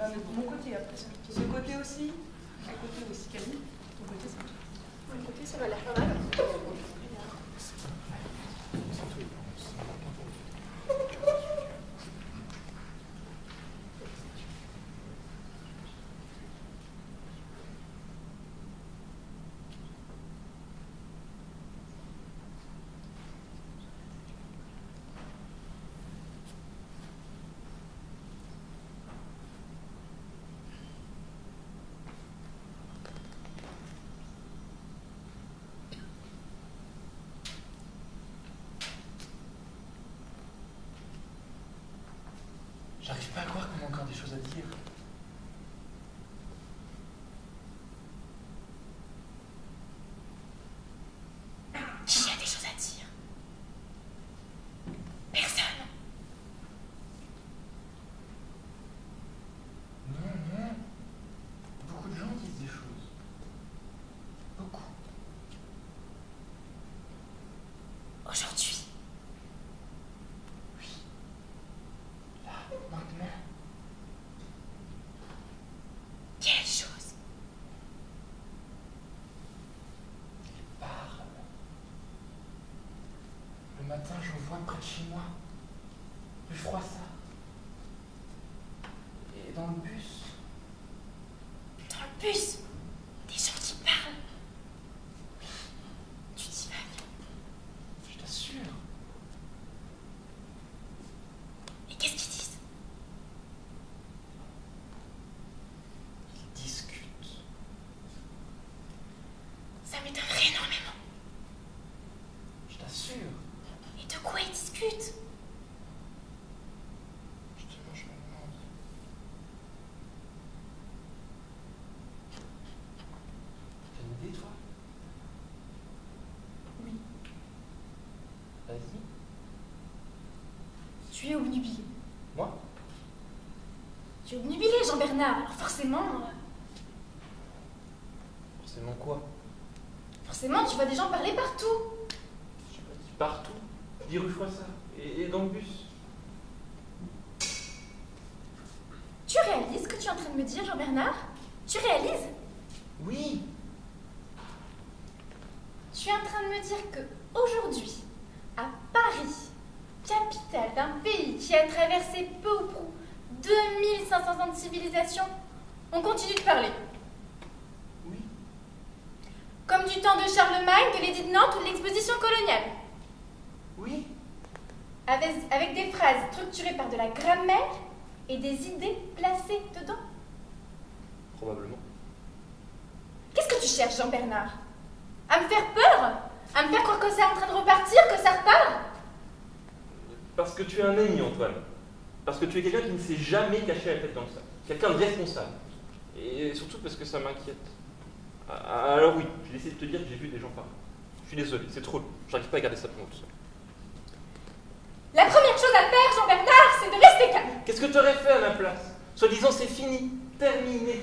Enfin, de mon côté, après ça. Ce côté aussi. Ce côté aussi, Camille. Ton côté, c'est tout. Mon côté, ça va l'air pas mal. J'arrive pas à croire qu'on a encore des choses à dire. Qui a des choses à dire? Personne. Non. Beaucoup de gens disent des choses. Beaucoup. Aujourd'hui. Là, maintenant. Quelle chose? Ils parlent. Le matin, j'en vois près de chez moi. Rue Froissart. Et dans le bus. Dans le bus. Des gens qui parlent. Tu divagues. Je t'assure. Et qu'est-ce qu'ils disent? Ils discutent. Ça m'étonnerait énormément. Je t'assure. Et de quoi ils discutent? Justement, je me demande. T'as une idée, toi? Oui. Vas-y. Tu es obnubilé. Moi? Tu es obnubilé, Jean-Bernard. Alors forcément quoi? forcément, tu vois des gens parler partout. Je sais pas, dis partout. Dis rue Froissart. Et dans le bus. Tu réalises ce que tu es en train de me dire, Jean-Bernard? Tu réalises? Oui. Tu es en train de me dire que aujourd'hui, à Paris, capitale d'un pays qui a traversé peu ou prou 2500 ans de civilisation, on continue de parler. Oui. Comme du temps de Charlemagne, de l'édit de Nantes ou de l'exposition coloniale. Oui. Avec des phrases structurées par de la grammaire et des idées placées dedans. Probablement. Qu'est-ce que tu cherches, Jean-Bernard? À me faire peur? À me faire croire que c'est en train de repartir, que ça repart? Parce que tu es un ami, Antoine. Parce que tu es quelqu'un qui ne s'est jamais caché la tête dans le sac. Quelqu'un de responsable. Et surtout parce que ça m'inquiète. Alors oui, j'ai essayé de te dire que j'ai vu des gens parler. Je suis désolé, c'est trop long. J'arrive pas à garder ça pour moi tout seul. La première chose à faire, Jean-Bernard, c'est de rester calme. Qu'est-ce que tu aurais fait à ma place? Soi-disant, c'est fini, terminé.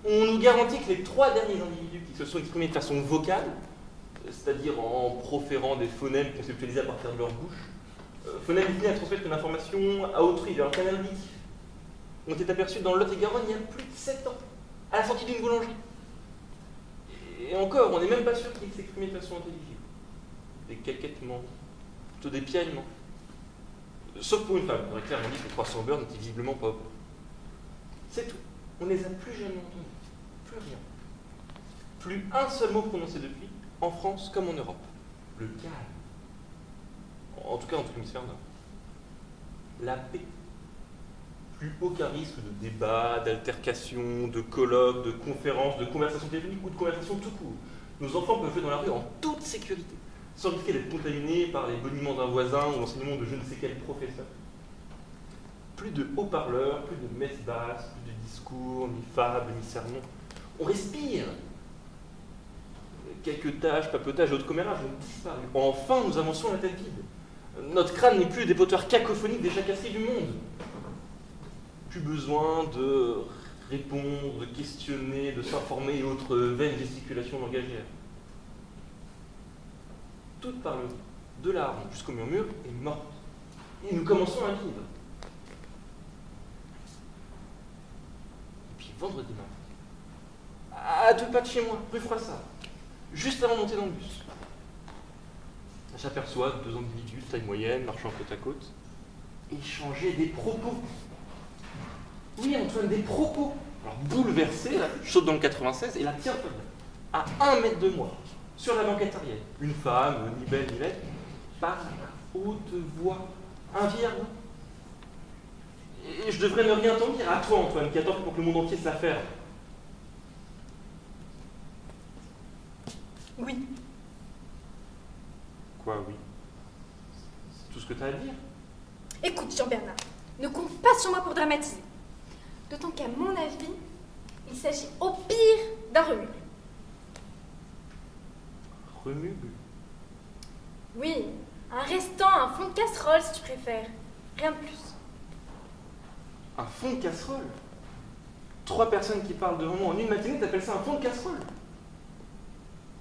On nous garantit que les 3 derniers individus qui se sont exprimés de façon vocale, c'est-à-dire en proférant des phonèmes conceptualisés à partir de leur bouche, phonèmes destinés à transmettre une information à autrui vers un canal auditif, ont été aperçus dans le Lot-et-Garonne il y a plus de 7 ans, à la sortie d'une boulangerie. Et encore, on n'est même pas sûr qu'ils s'exprimaient de façon intelligible. Des caquettements, plutôt des piaillements. Sauf pour une femme, on aurait clairement dit que le croissant au beurre n'était visiblement pas au beurre. C'est tout. On ne les a plus jamais entendus. Plus rien. Plus un seul mot prononcé depuis, en France comme en Europe. Le calme. En tout cas, en tout l'hémisphère nord. La paix. Plus aucun risque de débat, d'altercation, de colloque, de conférence, de conversation téléphonique ou de conversation tout court. Nos enfants peuvent jouer dans la rue en toute sécurité, sans risquer d'être contaminés par les boniments d'un voisin ou l'enseignement de je ne sais quel professeur. Plus de haut-parleurs, plus de messes basses, plus de discours, ni fables, ni sermons. On respire. Quelques tâches, papotages et autres commérages ont disparu. Enfin, nous avançons à la tête vide. Notre crâne n'est plus le dépotoir cacophonique des jacassiers du monde. Plus besoin de répondre, de questionner, de s'informer et autres vaines gesticulations langagières. Toute parole, de l'arbre jusqu'au murmure, est morte. Et nous commençons à vivre. vendredi matin, à 2 pas de chez moi, rue Froissart, juste avant de monter dans le bus. J'aperçois 2 individus de taille moyenne, marchant côte à côte, échanger des propos. Oui, Antoine, des propos. Alors, bouleversé, là, je saute dans le 96 et là, tiens, à 1 mètre de moi, sur la banquette arrière, une femme, ni belle ni laide, parle à haute voix, un vieillard. Et je devrais ne rien t'en dire à toi, Antoine, qui attends pour que le monde entier se la ferme. Oui. Quoi, oui? C'est tout ce que t'as à dire? Écoute, Jean-Bernard, ne compte pas sur moi pour dramatiser. D'autant qu'à mon avis, il s'agit au pire d'un remue. Remue? Oui, un restant, un fond de casserole si tu préfères. Rien de plus. Un fond de casserole? 3 personnes qui parlent devant moi en une matinée, t'appelles ça un fond de casserole?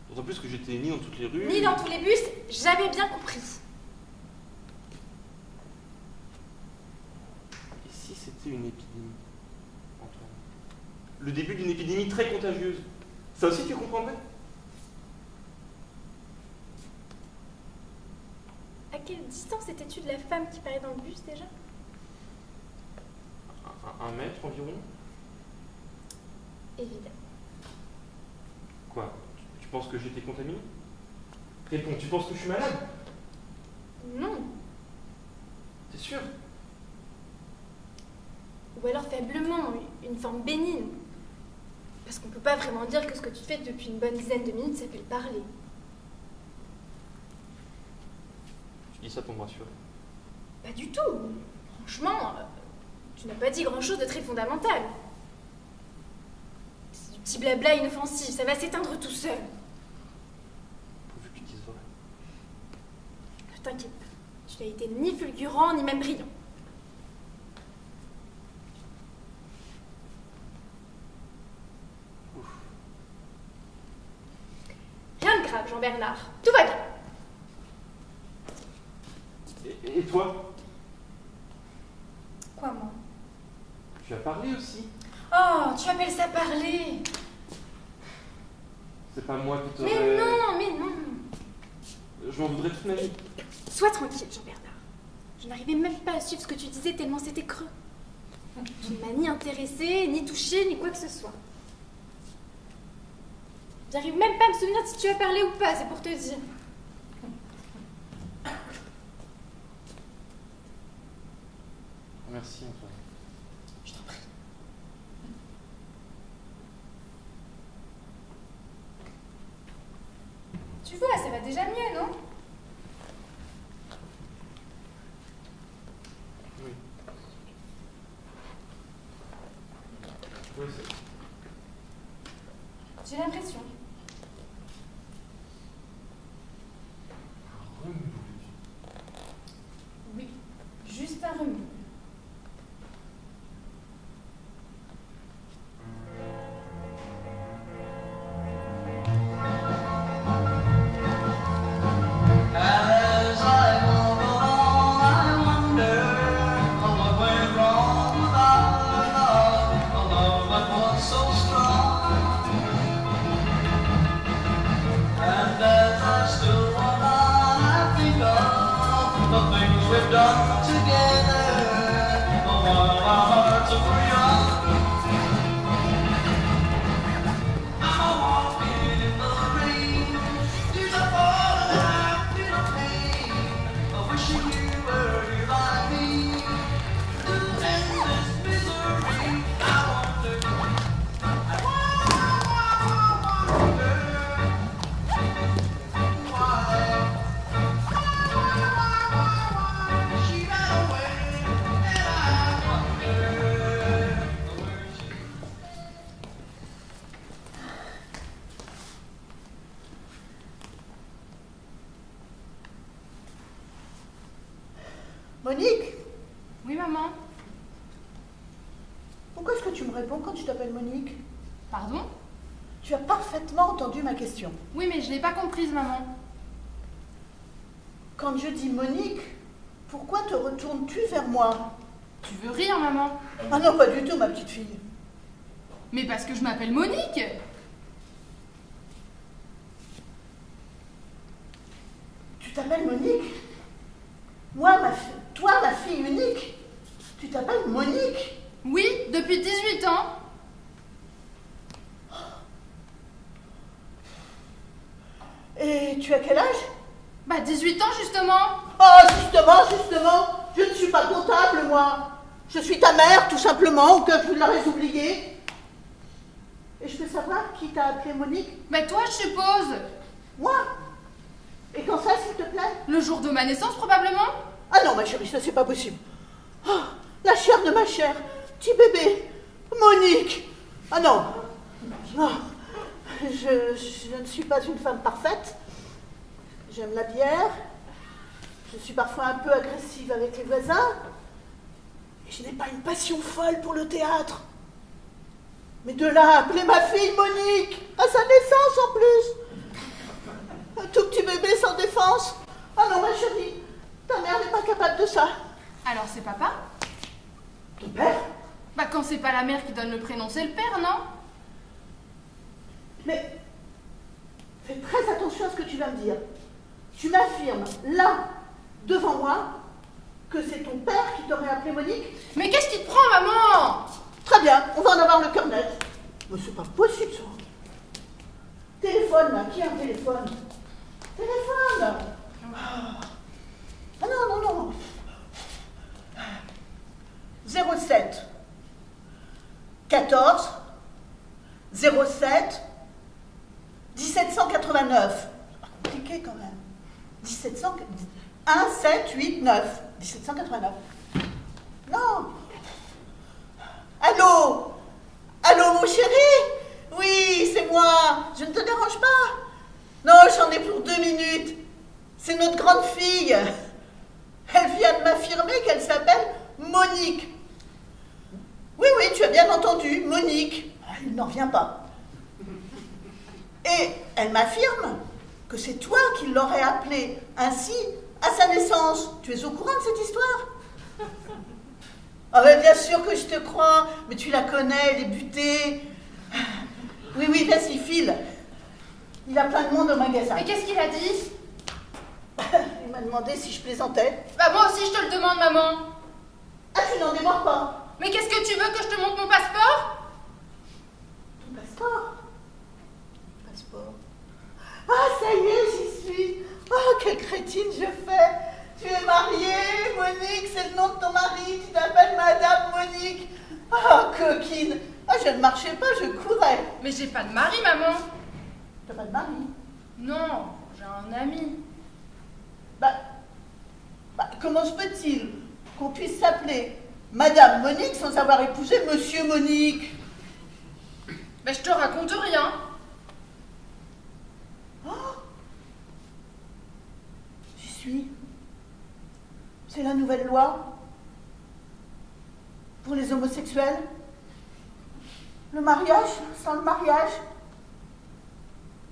D'autant plus que j'étais ni dans toutes les rues... Ni dans tous les bus, j'avais bien compris. Et si c'était une épidémie, Antoine? Le début d'une épidémie très contagieuse. Ça aussi tu comprendrais? À quelle distance étais-tu de la femme qui parlait dans le bus déjà? 1 mètre environ? Évidemment. Quoi? Tu penses que j'étais contaminé? Réponds, tu penses que je suis malade? Non. T'es sûr? Ou alors faiblement, une forme bénigne. Parce qu'on peut pas vraiment dire que ce que tu fais depuis une bonne dizaine de minutes s'appelle parler. Tu dis ça pour me rassurer. Pas du tout. Franchement, tu n'as pas dit grand-chose de très fondamental. C'est du petit blabla inoffensif, ça va s'éteindre tout seul. Pourvu que tu dises vrai. Ne t'inquiète pas, tu n'as été ni fulgurant ni même brillant. Ouf. Rien de grave, Jean-Bernard. Tout va bien. Et toi? Quoi, moi? Tu as parlé aussi? Oh, tu appelles ça parler? C'est pas moi qui t'aurais... Mais non. Je m'en voudrais toute ma vie. Sois tranquille, Jean-Bernard. Je n'arrivais même pas à suivre ce que tu disais tellement c'était creux. Tu ne m'as ni intéressé, ni touché, ni quoi que ce soit. J'arrive même pas à me souvenir si tu as parlé ou pas, c'est pour te dire. Merci, Antoine. Je t'en prie. Tu vois, ça va déjà mieux, non? Oui. Oui, c'est... J'ai l'impression. Un remue. Oui, juste un remue. As I walk along, I wonder what went wrong with our love, a love that was so strong. And as I still walk on, I think of the things we've done together, while our hearts were young. I'm walking in the rain, tears are falling out in a pain, wishing you were here by me to end this misery. I wonder why she ran away, and I wonder where she... Monique, Oui, maman. pourquoi est-ce que tu me réponds quand je t'appelle Monique? Pardon? Tu as parfaitement entendu ma question. Oui, mais je l'ai pas comprise, maman. Quand je dis Monique, pourquoi te retournes-tu vers moi? Tu veux rire, maman? Ah non, pas du tout, ma petite fille. Mais parce que je m'appelle Monique. Tu t'appelles Monique? Toi, ma fille unique, tu t'appelles Monique? Oui, depuis 18 ans. Et tu as quel âge? Bah 18 ans justement. Oh, justement, je ne suis pas comptable, moi. Je suis ta mère, tout simplement, ou que tu l'aurais oublié. Et je peux savoir qui t'a appelée Monique? Bah toi je suppose. Moi? Et quand ça, s'il te plaît? Le jour de ma naissance probablement. Ah non, ma chérie, ça c'est pas possible. Oh, la chair de ma chair, petit bébé, Monique. Ah non, non, je ne suis pas une femme parfaite. J'aime la bière. Je suis parfois un peu agressive avec les voisins. Et je n'ai pas une passion folle pour le théâtre. Mais de là à appeler ma fille Monique, à sa naissance en plus. Un tout petit bébé sans défense. Ah non, ma chérie, ta mère n'est pas capable de ça. Alors c'est papa? Ton père? Bah quand c'est pas la mère qui donne le prénom, c'est le père, non? Mais fais très attention à ce que tu vas me dire. Tu m'affirmes, là, devant moi, que c'est ton père qui t'aurait appelé Monique? Mais qu'est-ce qui te prend, maman? Très bien, on va en avoir le cœur net. Mais c'est pas possible, ça. Téléphone, là. Qui a un téléphone? Téléphone. Ah non. 07 14 07 1789. C'est compliqué quand même. 1700 1 7 8 9 1789. Non. Allô? Allô, mon chéri? Oui, c'est moi. Je ne te dérange pas? Non, j'en ai pour 2 minutes. C'est notre grande fille. Elle vient de m'affirmer qu'elle s'appelle Monique. Oui, tu as bien entendu, Monique. Il n'en revient pas. Et elle m'affirme que c'est toi qui l'aurais appelée ainsi à sa naissance. Tu es au courant de cette histoire? Ah ben bien sûr que je te crois, mais tu la connais, elle est butée. Oui, vas-y, file. Il y a plein de monde au magasin. Mais qu'est-ce qu'il a dit? Il m'a demandé si je plaisantais. Bah moi aussi je te le demande, maman. Ah, tu n'en démords pas. Mais qu'est-ce que tu veux, que je te montre mon passeport? Ton passeport? Passeport. Ah, ça y est, j'y suis. Oh, quelle crétine je fais. Tu es mariée, Monique, c'est le nom de ton mari. Tu t'appelles Madame Monique. Ah, coquine. Ah, je ne marchais pas, je courais. Mais j'ai pas de mari, maman. T'as pas de mari? Non, j'ai un ami. Comment se peut-il qu'on puisse s'appeler Madame Monique sans avoir épousé Monsieur Monique? Bah je te raconte rien. Oh, j'y suis. C'est la nouvelle loi pour les homosexuels. Le mariage sans le mariage.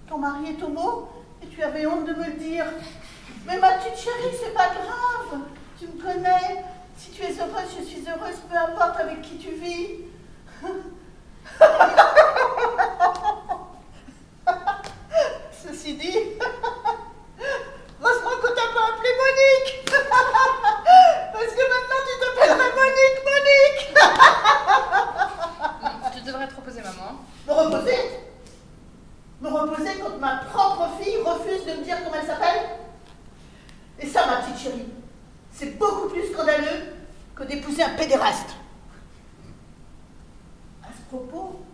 Ton mari est homo et tu avais honte de me le dire. Mais ma petite chérie, c'est pas grave. Tu me connais. Si tu es heureuse, je suis heureuse, peu importe avec qui tu vis. Ceci dit, heureusement qu'on t'a pas appelé Monique. Parce que maintenant tu t'appellerais Monique. Tu devrais te reposer, maman. Me reposer? Me reposer quand ma propre fille refuse de me dire comment elle s'appelle? Et ça, ma petite chérie, c'est beaucoup plus scandaleux que d'épouser un pédéraste. À ce propos,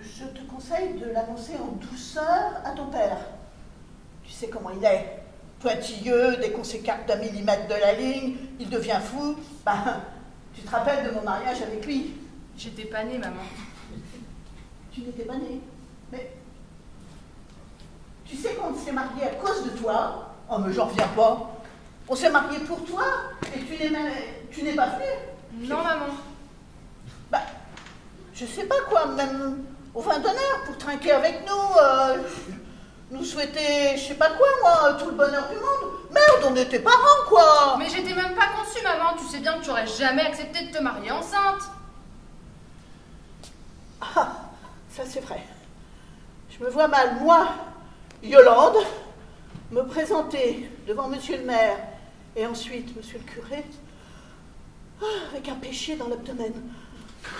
je te conseille de l'annoncer en douceur à ton père. Tu sais comment il est. Pointilleux, dès qu'on s'écarte d'un millimètre de la ligne, il devient fou. Tu te rappelles de mon mariage avec lui? J'étais pas née, maman. Tu n'étais pas née. Mais tu sais qu'on s'est mariés à cause de toi. Oh, mais j'en reviens pas. On s'est mariés pour toi et tu n'es pas venue. Non, maman. Je sais pas quoi, même au vin d'honneur pour trinquer avec nous, nous souhaiter, je sais pas quoi, moi, tout le bonheur du monde. Merde, on était parents, quoi. Mais j'étais même pas conçue, maman. Tu sais bien que tu aurais jamais accepté de te marier enceinte. Ah, c'est vrai. Je me vois mal, moi, Yolande, me présenter devant monsieur le maire et ensuite monsieur le curé, avec un péché dans l'abdomen.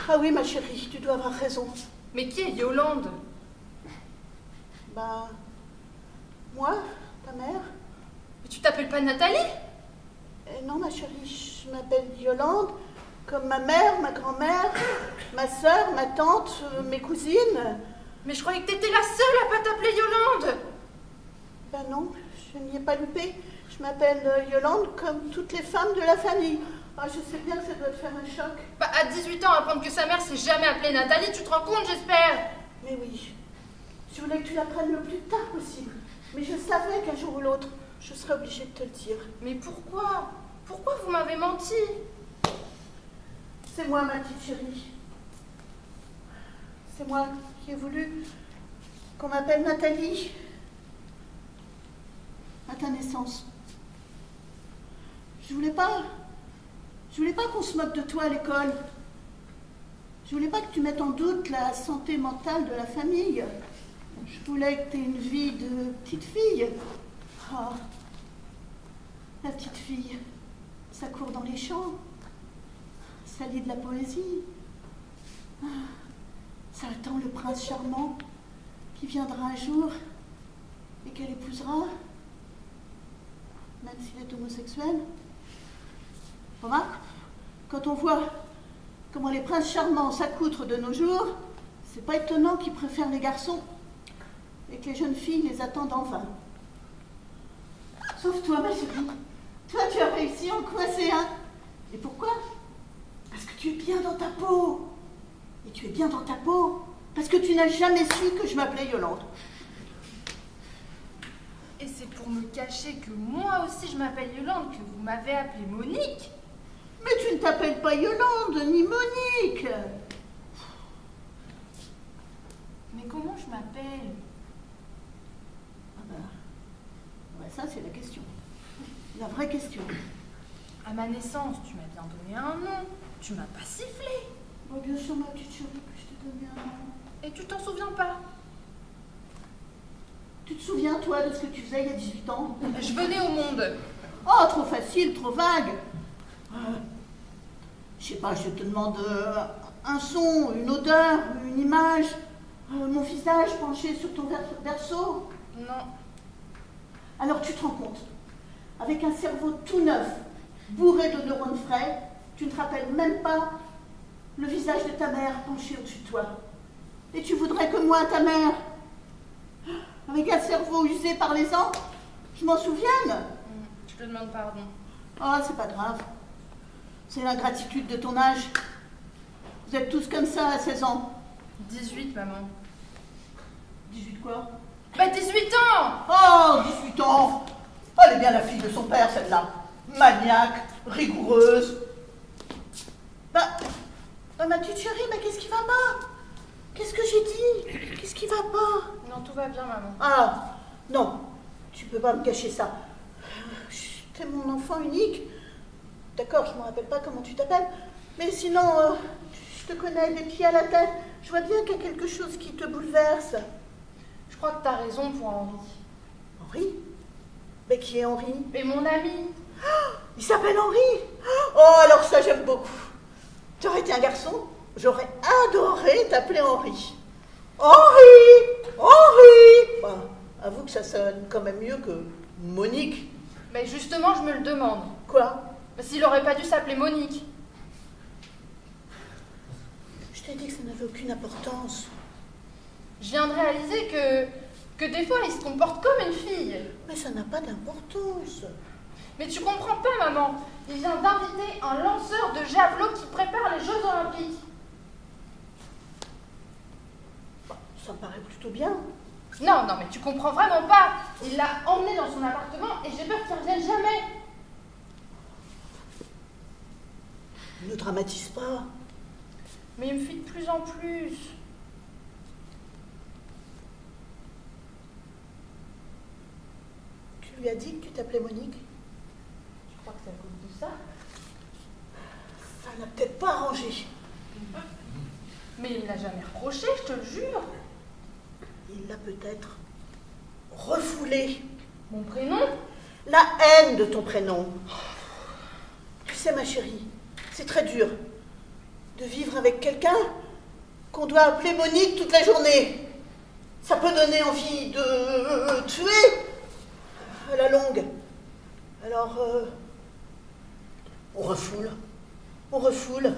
Ah oui, ma chérie, tu dois avoir raison. Mais qui est Yolande? Ben, moi, ta mère? Mais tu t'appelles pas Nathalie? Non, ma chérie, je m'appelle Yolande, comme ma mère, ma grand-mère, ma sœur, ma tante, mes cousines. Mais je croyais que t'étais la seule à pas t'appeler Yolande. Ben non, je n'y ai pas loupé. Je m'appelle Yolande comme toutes les femmes de la famille. Ah, je sais bien que ça doit te faire un choc. Bah, à 18 ans, apprendre que sa mère s'est jamais appelée Nathalie, tu te rends compte, j'espère? Mais oui, je voulais que tu l'apprennes le plus tard possible. Mais je savais qu'un jour ou l'autre, je serais obligée de te le dire. Mais pourquoi? Pourquoi vous m'avez menti? C'est moi, ma petite chérie. C'est moi qui ai voulu qu'on m'appelle Nathalie. À ta naissance. Je voulais pas qu'on se moque de toi à l'école. Je voulais pas que tu mettes en doute la santé mentale de la famille. Je voulais que tu aies une vie de petite fille. Oh, la petite fille, ça court dans les champs. Ça lit de la poésie. Ça attend le prince charmant qui viendra un jour et qu'elle épousera, même s'il est homosexuel. Remarque, quand on voit comment les princes charmants s'accoutrent de nos jours, c'est pas étonnant qu'ils préfèrent les garçons et que les jeunes filles les attendent en vain. Sauf toi, ma chérie. Toi, tu as réussi à en coincer un. Et pourquoi? Parce que tu es bien dans ta peau. Et tu es bien dans ta peau parce que tu n'as jamais su que je m'appelais Yolande. Et c'est pour me cacher que moi aussi je m'appelle Yolande que vous m'avez appelée Monique? Mais tu ne t'appelles pas Yolande, ni Monique. Mais comment je m'appelle? Ah ben, ça c'est la question. La vraie question. À ma naissance, tu m'as bien donné un nom. Tu m'as pas sifflé. Oh, bien sûr, ma petite chérie, que je t'ai donné un nom. Et tu t'en souviens pas? Tu te souviens, toi, de ce que tu faisais il y a 18 ans? Je venais au monde. Oh, trop facile, trop vague. Je sais pas, je te demande un son, une odeur, une image, mon visage penché sur ton berceau. Non. Alors tu te rends compte, avec un cerveau tout neuf, bourré de neurones frais, tu ne te rappelles même pas le visage de ta mère penché au-dessus de toi. Et tu voudrais que moi, ta mère, avec un cerveau usé par les ans, je m'en souvienne? Je te demande pardon. Oh, c'est pas grave. C'est l'ingratitude de ton âge. Vous êtes tous comme ça à 16 ans. 18, maman. 18 quoi? Bah 18 ans! Oh, 18 ans. Oh, elle est bien la fille de son père, celle-là. Maniaque, rigoureuse. Bah, ma petite chérie, mais qu'est-ce qui va pas? Qu'est-ce que j'ai dit? Qu'est-ce qui va pas? Non, tout va bien, maman. Ah, non, tu peux pas me cacher ça. T'es mon enfant unique. D'accord, je me rappelle pas comment tu t'appelles, mais sinon, je te connais des pieds à la tête. Je vois bien qu'il y a quelque chose qui te bouleverse. Je crois que t'as raison pour Henri. Henri? Mais qui est Henri? Mais mon ami. Il s'appelle Henri? Oh, alors ça, j'aime beaucoup. Tu aurais été un garçon, j'aurais adoré t'appeler Henri. Henri! Henri! Bah, avoue que ça sonne quand même mieux que Monique. Mais justement, je me le demande. Quoi? Bah, s'il aurait pas dû s'appeler Monique. Je t'ai dit que ça n'avait aucune importance. Je viens de réaliser que des fois, il se comporte comme une fille. Mais ça n'a pas d'importance. Mais tu comprends pas, maman. Il vient d'inviter un lanceur de javelot qui prépare les Jeux Olympiques. Bah, ça me paraît plutôt bien. Non, mais tu comprends vraiment pas. Il l'a emmené dans son appartement et j'ai peur qu'il revienne jamais. Ne dramatise pas. Mais il me fuit de plus en plus. Tu lui as dit que tu t'appelais Monique? Je crois que c'est à cause de ça. Ça n'a peut-être pas arrangé. Mais il ne l'a jamais reproché, je te le jure. Il l'a peut-être refoulé. Mon prénom? La haine de ton prénom. Tu sais, ma chérie, c'est très dur de vivre avec quelqu'un qu'on doit appeler Monique toute la journée. Ça peut donner envie de tuer à la longue. Alors, on refoule. On refoule.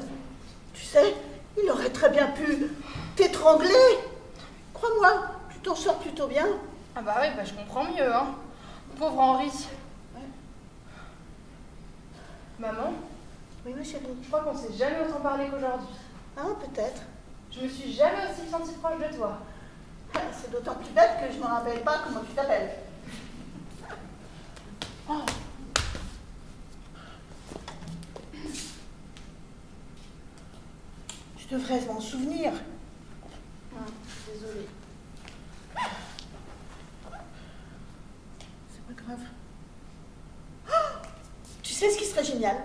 Tu sais, il aurait très bien pu t'étrangler. Crois-moi, tu t'en sors plutôt bien. Ah bah oui, bah je comprends mieux, hein. Pauvre Henri. Ouais. Maman, Oui, ma chérie. je crois qu'on s'est jamais autant parlé qu'aujourd'hui. Hein, peut-être. Je me suis jamais aussi sentie proche de toi. C'est d'autant plus bête que je ne me rappelle pas comment tu t'appelles. Oh. Je devrais m'en souvenir. Désolée. C'est pas grave. Oh, tu sais ce qui serait génial?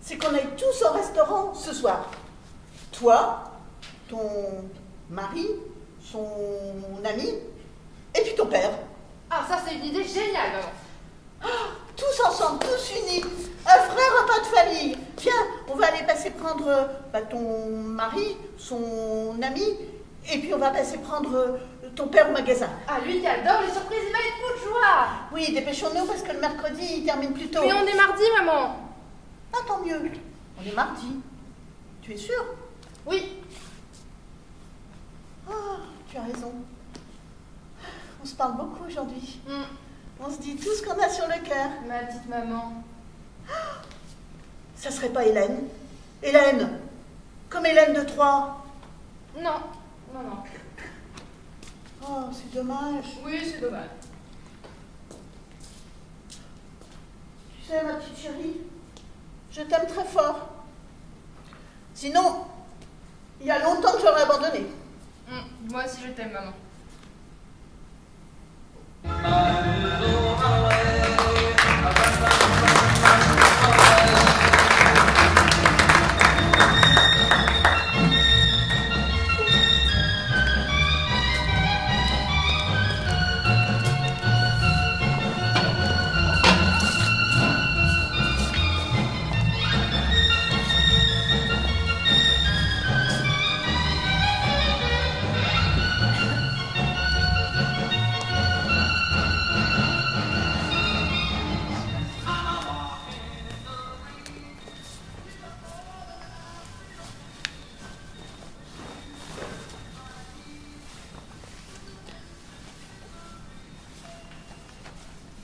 C'est qu'on aille tous au restaurant ce soir. Toi, ton mari, son ami, et puis ton père. Ah, ça c'est une idée géniale, maman. Tous ensemble, tous unis. Un vrai repas de famille. Viens, on va aller passer prendre ton mari, son ami, et puis on va passer prendre ton père au magasin. Ah, lui qui adore les surprises, il va être fou de joie. Oui, dépêchons-nous parce que le mercredi, il termine plus tôt. Mais on est mardi, maman. Ah, tant mieux. On est mardi. Tu es sûre? Oui. Ah, tu as raison. On se parle beaucoup aujourd'hui. On se dit tout ce qu'on a sur le cœur. Ma petite maman. Ça serait pas Hélène? Hélène, comme Hélène de Troyes. Non, non, non. Oh, c'est dommage. Oui, c'est dommage. Tu sais, ma petite chérie, je t'aime très fort. Sinon, il y a longtemps que j'aurais abandonné. Moi aussi je t'aime, maman.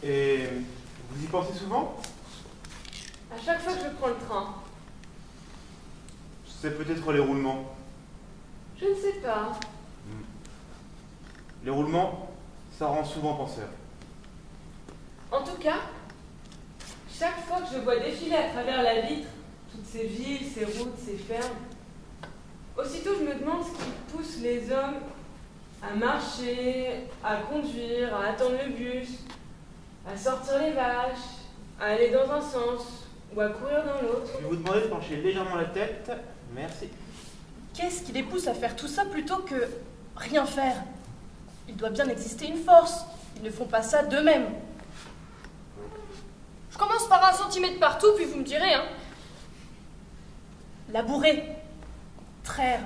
Et vous y pensez souvent? À chaque fois que je prends le train. C'est peut-être les roulements. Je ne sais pas. Les roulements, ça rend souvent penseur. En tout cas, chaque fois que je vois défiler à travers la vitre toutes ces villes, ces routes, ces fermes, aussitôt je me demande ce qui pousse les hommes à marcher, à conduire, à attendre le bus, à sortir les vaches, à aller dans un sens ou à courir dans l'autre. Je vais vous demander de pencher légèrement la tête. Merci. Qu'est-ce qui les pousse à faire tout ça plutôt que rien faire? Il doit bien exister une force. Ils ne font pas ça d'eux-mêmes. Je commence par 1 centimètre partout, puis vous me direz, hein. Labourer, traire.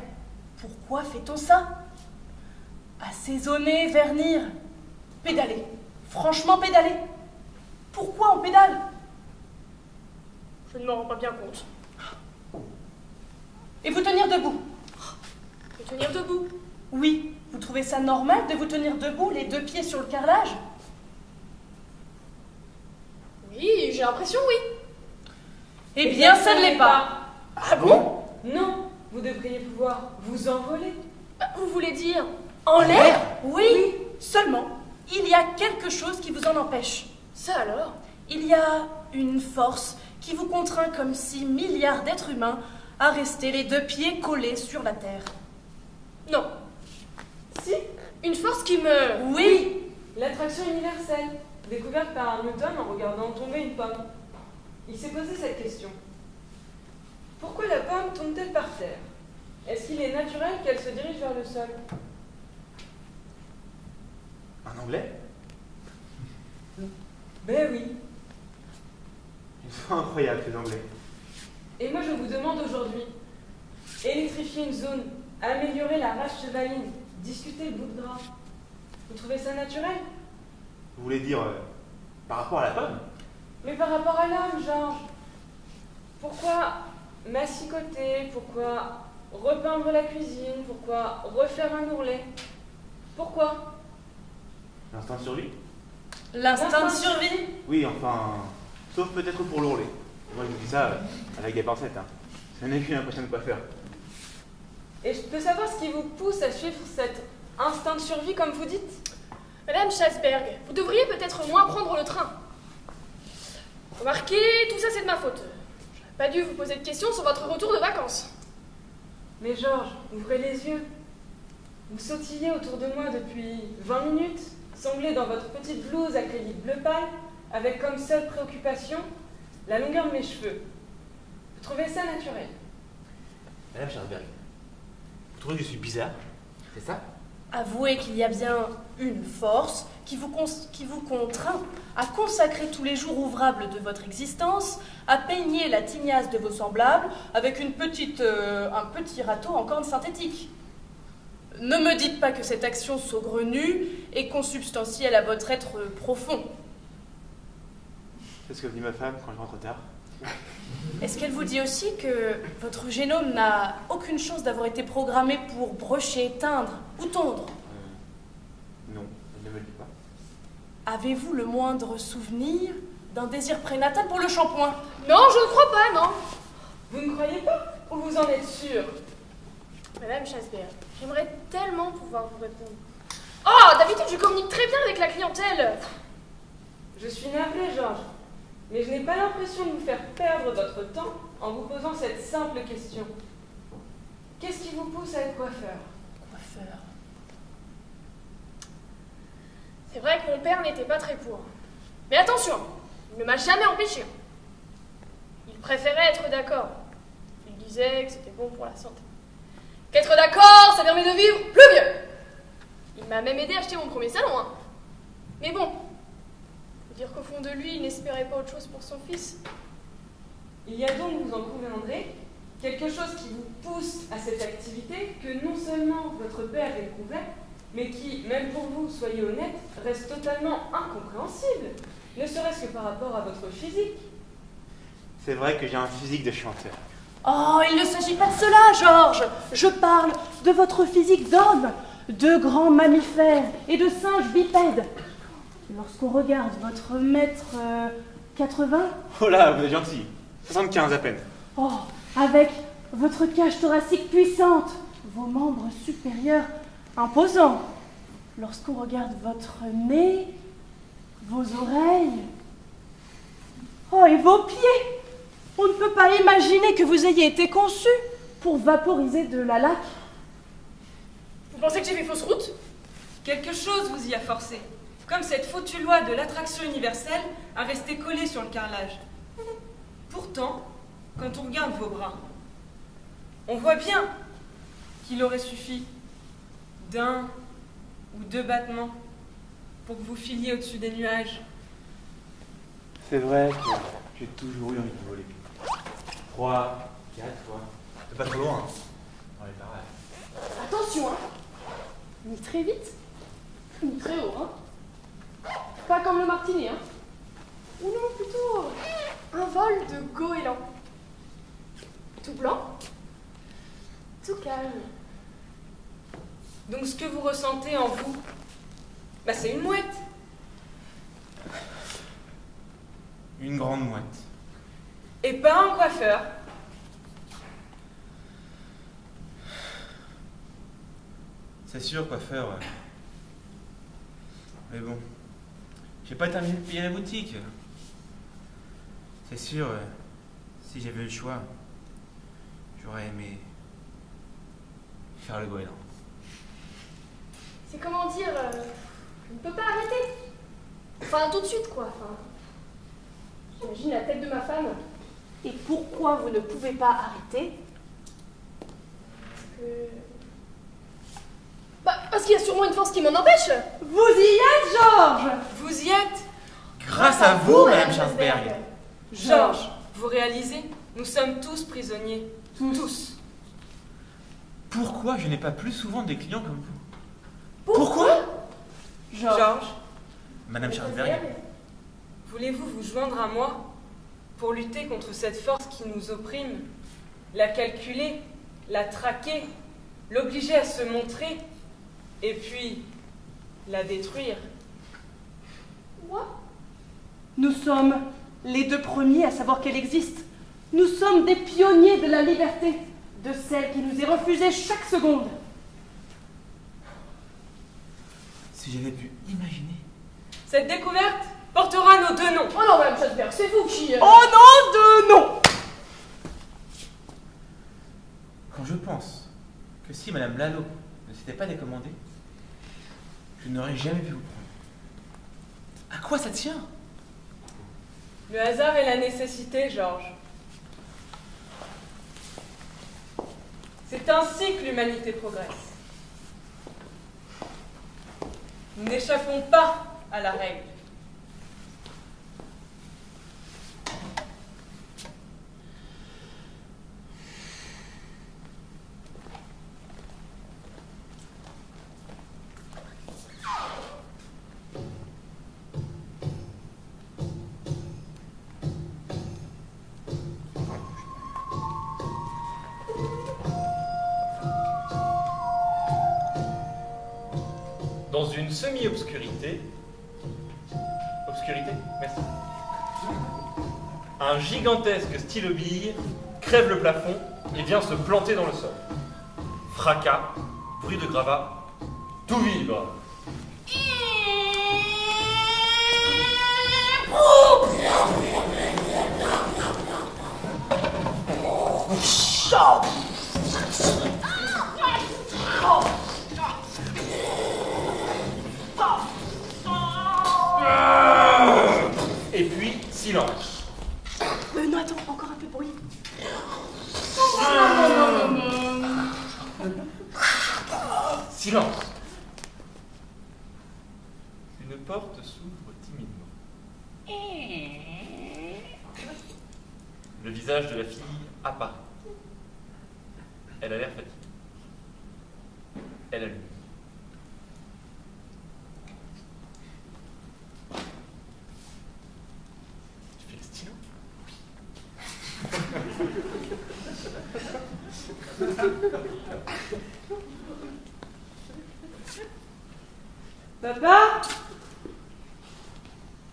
Pourquoi fait-on ça? Assaisonner, vernir, pédaler. Franchement, pédaler. Pourquoi on pédale? Je ne m'en rends pas bien compte. Et vous tenir debout? Et tenir debout. Oui, vous trouvez ça normal de vous tenir debout, les 2 pieds sur le carrelage? Oui, j'ai l'impression, oui. Eh bien, ça ne l'est pas. Ah bon? Non, vous devriez pouvoir vous envoler. Vous voulez dire En l'air? Oui, seulement. Il y a quelque chose qui vous en empêche. ça alors? Il y a une force qui vous contraint comme 6 milliards d'êtres humains à rester les 2 pieds collés sur la terre. Non. Si, Une force qui me... Oui, l'attraction universelle, découverte par Newton en regardant tomber une pomme. Il s'est posé cette question. Pourquoi la pomme tombe-t-elle par terre? est-ce qu'il est naturel qu'elle se dirige vers le sol? Un anglais? Ben oui. Ils sont incroyables, ces anglais. Et moi je vous demande aujourd'hui, électrifier une zone, améliorer la race chevaline, discuter le bout de gras. Vous trouvez ça naturel? Vous voulez dire par rapport à la pomme? Mais par rapport à l'homme, Georges, pourquoi massicoter? Pourquoi repeindre la cuisine? Pourquoi refaire un ourlet? Pourquoi? L'instinct de survie? L'instinct de survie? Oui, enfin, sauf peut-être pour l'ourlet. Moi, je vous dis ça avec des pincettes. Hein. Ce n'est qu'une impression de coiffeur. Et je peux savoir ce qui vous pousse à suivre cet instinct de survie, comme vous dites? Madame Schasberg, vous devriez peut-être moins prendre le train. Remarquez, tout ça c'est de ma faute. J'aurais pas dû vous poser de questions sur votre retour de vacances. Mais Georges, ouvrez les yeux. Vous sautillez autour de moi depuis 20 minutes, sanglé dans votre petite blouse acrylique bleu pâle, avec comme seule préoccupation la longueur de mes cheveux. Vous trouvez ça naturel? Madame Schasberg, vous trouvez que je suis bizarre? C'est ça? Avouez qu'il y a bien une force qui vous contraint à consacrer tous les jours ouvrables de votre existence à peigner la tignasse de vos semblables avec un petit râteau en corne synthétique. Ne me dites pas que cette action saugrenue est consubstantielle à votre être profond. C'est ce que dit ma femme quand je rentre tard. Est-ce qu'elle vous dit aussi que votre génome n'a aucune chance d'avoir été programmé pour brocher, teindre ou tondre? Non, elle ne me le dit pas. Avez-vous le moindre souvenir d'un désir prénatal pour le shampoing? Non, je ne crois pas, non. Vous ne croyez pas? Ou vous en êtes sûr? Madame Schasberg, j'aimerais tellement pouvoir vous répondre. Oh, d'habitude je communique très bien avec la clientèle. Je suis navrée, Georges, mais je n'ai pas l'impression de vous faire perdre votre temps en vous posant cette simple question. Qu'est-ce qui vous pousse à être coiffeur? Coiffeur. C'est vrai que mon père n'était pas très pour. Mais attention, il ne m'a jamais empêché. Il préférait être d'accord. Il disait que c'était bon pour la santé. Qu'être d'accord, ça permet de vivre plus vieux. Il m'a même aidé à acheter mon premier salon. Hein. Mais bon, faut dire qu'au fond de lui, il n'espérait pas autre chose pour son fils. Il y a donc, vous en conviendrez, quelque chose qui vous pousse à cette activité que non seulement votre père éprouvait, mais qui, même pour vous, soyez honnête, reste totalement incompréhensible, ne serait-ce que par rapport à votre physique. C'est vrai que j'ai un physique de chanteur. Oh, il ne s'agit pas de cela, Georges. Je parle de votre physique d'homme, de grands mammifères et de singes bipèdes. Lorsqu'on regarde votre mètre 80... Oh là, vous êtes gentil. 75 à peine. Oh, avec votre cage thoracique puissante, vos membres supérieurs imposants. Lorsqu'on regarde votre nez, vos oreilles... Oh, et vos pieds! On ne peut pas imaginer que vous ayez été conçu pour vaporiser de la laque. Vous pensez que j'ai fait fausse route? Quelque chose vous y a forcé, comme cette foutue loi de l'attraction universelle à rester collée sur le carrelage. Pourtant, quand on regarde vos bras, on voit bien qu'il aurait suffi d'un ou deux battements pour que vous filiez au-dessus des nuages. C'est vrai que j'ai toujours eu envie de voler. 3, 4 fois. C'est pas trop loin, hein. Dans les parages. Attention, hein. Ni très vite, ni très haut, hein. Pas comme le martinet, hein. Ou non, plutôt un vol de goéland. Tout blanc, tout calme. Donc ce que vous ressentez en vous, c'est une mouette. Une grande mouette. Et pas un coiffeur. C'est sûr, coiffeur. Ouais. Mais bon, j'ai pas terminé de payer la boutique. C'est sûr, si j'avais eu le choix, j'aurais aimé faire le goéland. C'est comment dire, je ne peux pas arrêter. Enfin, tout de suite, quoi. Enfin, j'imagine la tête de ma femme. Et pourquoi vous ne pouvez pas arrêter? parce qu'il y a sûrement une force qui m'en empêche. Vous y êtes, Georges! Vous y êtes? Grâce à vous, Madame Schwarzberg. Georges, vous réalisez? Nous sommes tous prisonniers. Tous. Pourquoi je n'ai pas plus souvent des clients comme vous? Pourquoi? Georges, Madame Schwarzberg, voulez-vous vous joindre à moi pour lutter contre cette force qui nous opprime, la calculer, la traquer, l'obliger à se montrer, et puis la détruire? Nous sommes les deux premiers à savoir qu'elle existe. Nous sommes des pionniers de la liberté, de celle qui nous est refusée chaque seconde. si j'avais pu imaginer. Cette découverte portera nos deux noms. Oh non, Madame Schwarzberg, c'est vous qui... Oh non de non! Quand je pense que si Madame Lalo ne s'était pas décommandée, je n'aurais jamais pu vous prendre. À quoi ça tient? Le hasard et la nécessité, Georges. C'est ainsi que l'humanité progresse. Nous n'échappons pas à la règle. Dans une semi-obscurité, merci. Un gigantesque stylo bille crève le plafond et vient se planter dans le sol. Fracas, bruit de gravat, tout vibre. Et puis, silence. Non, attends, encore un peu de bruit. Silence. Une porte s'ouvre timidement. Le visage de la fille apparaît. Elle a l'air fatiguée. Elle allume. Tu fais le stylo? Papa?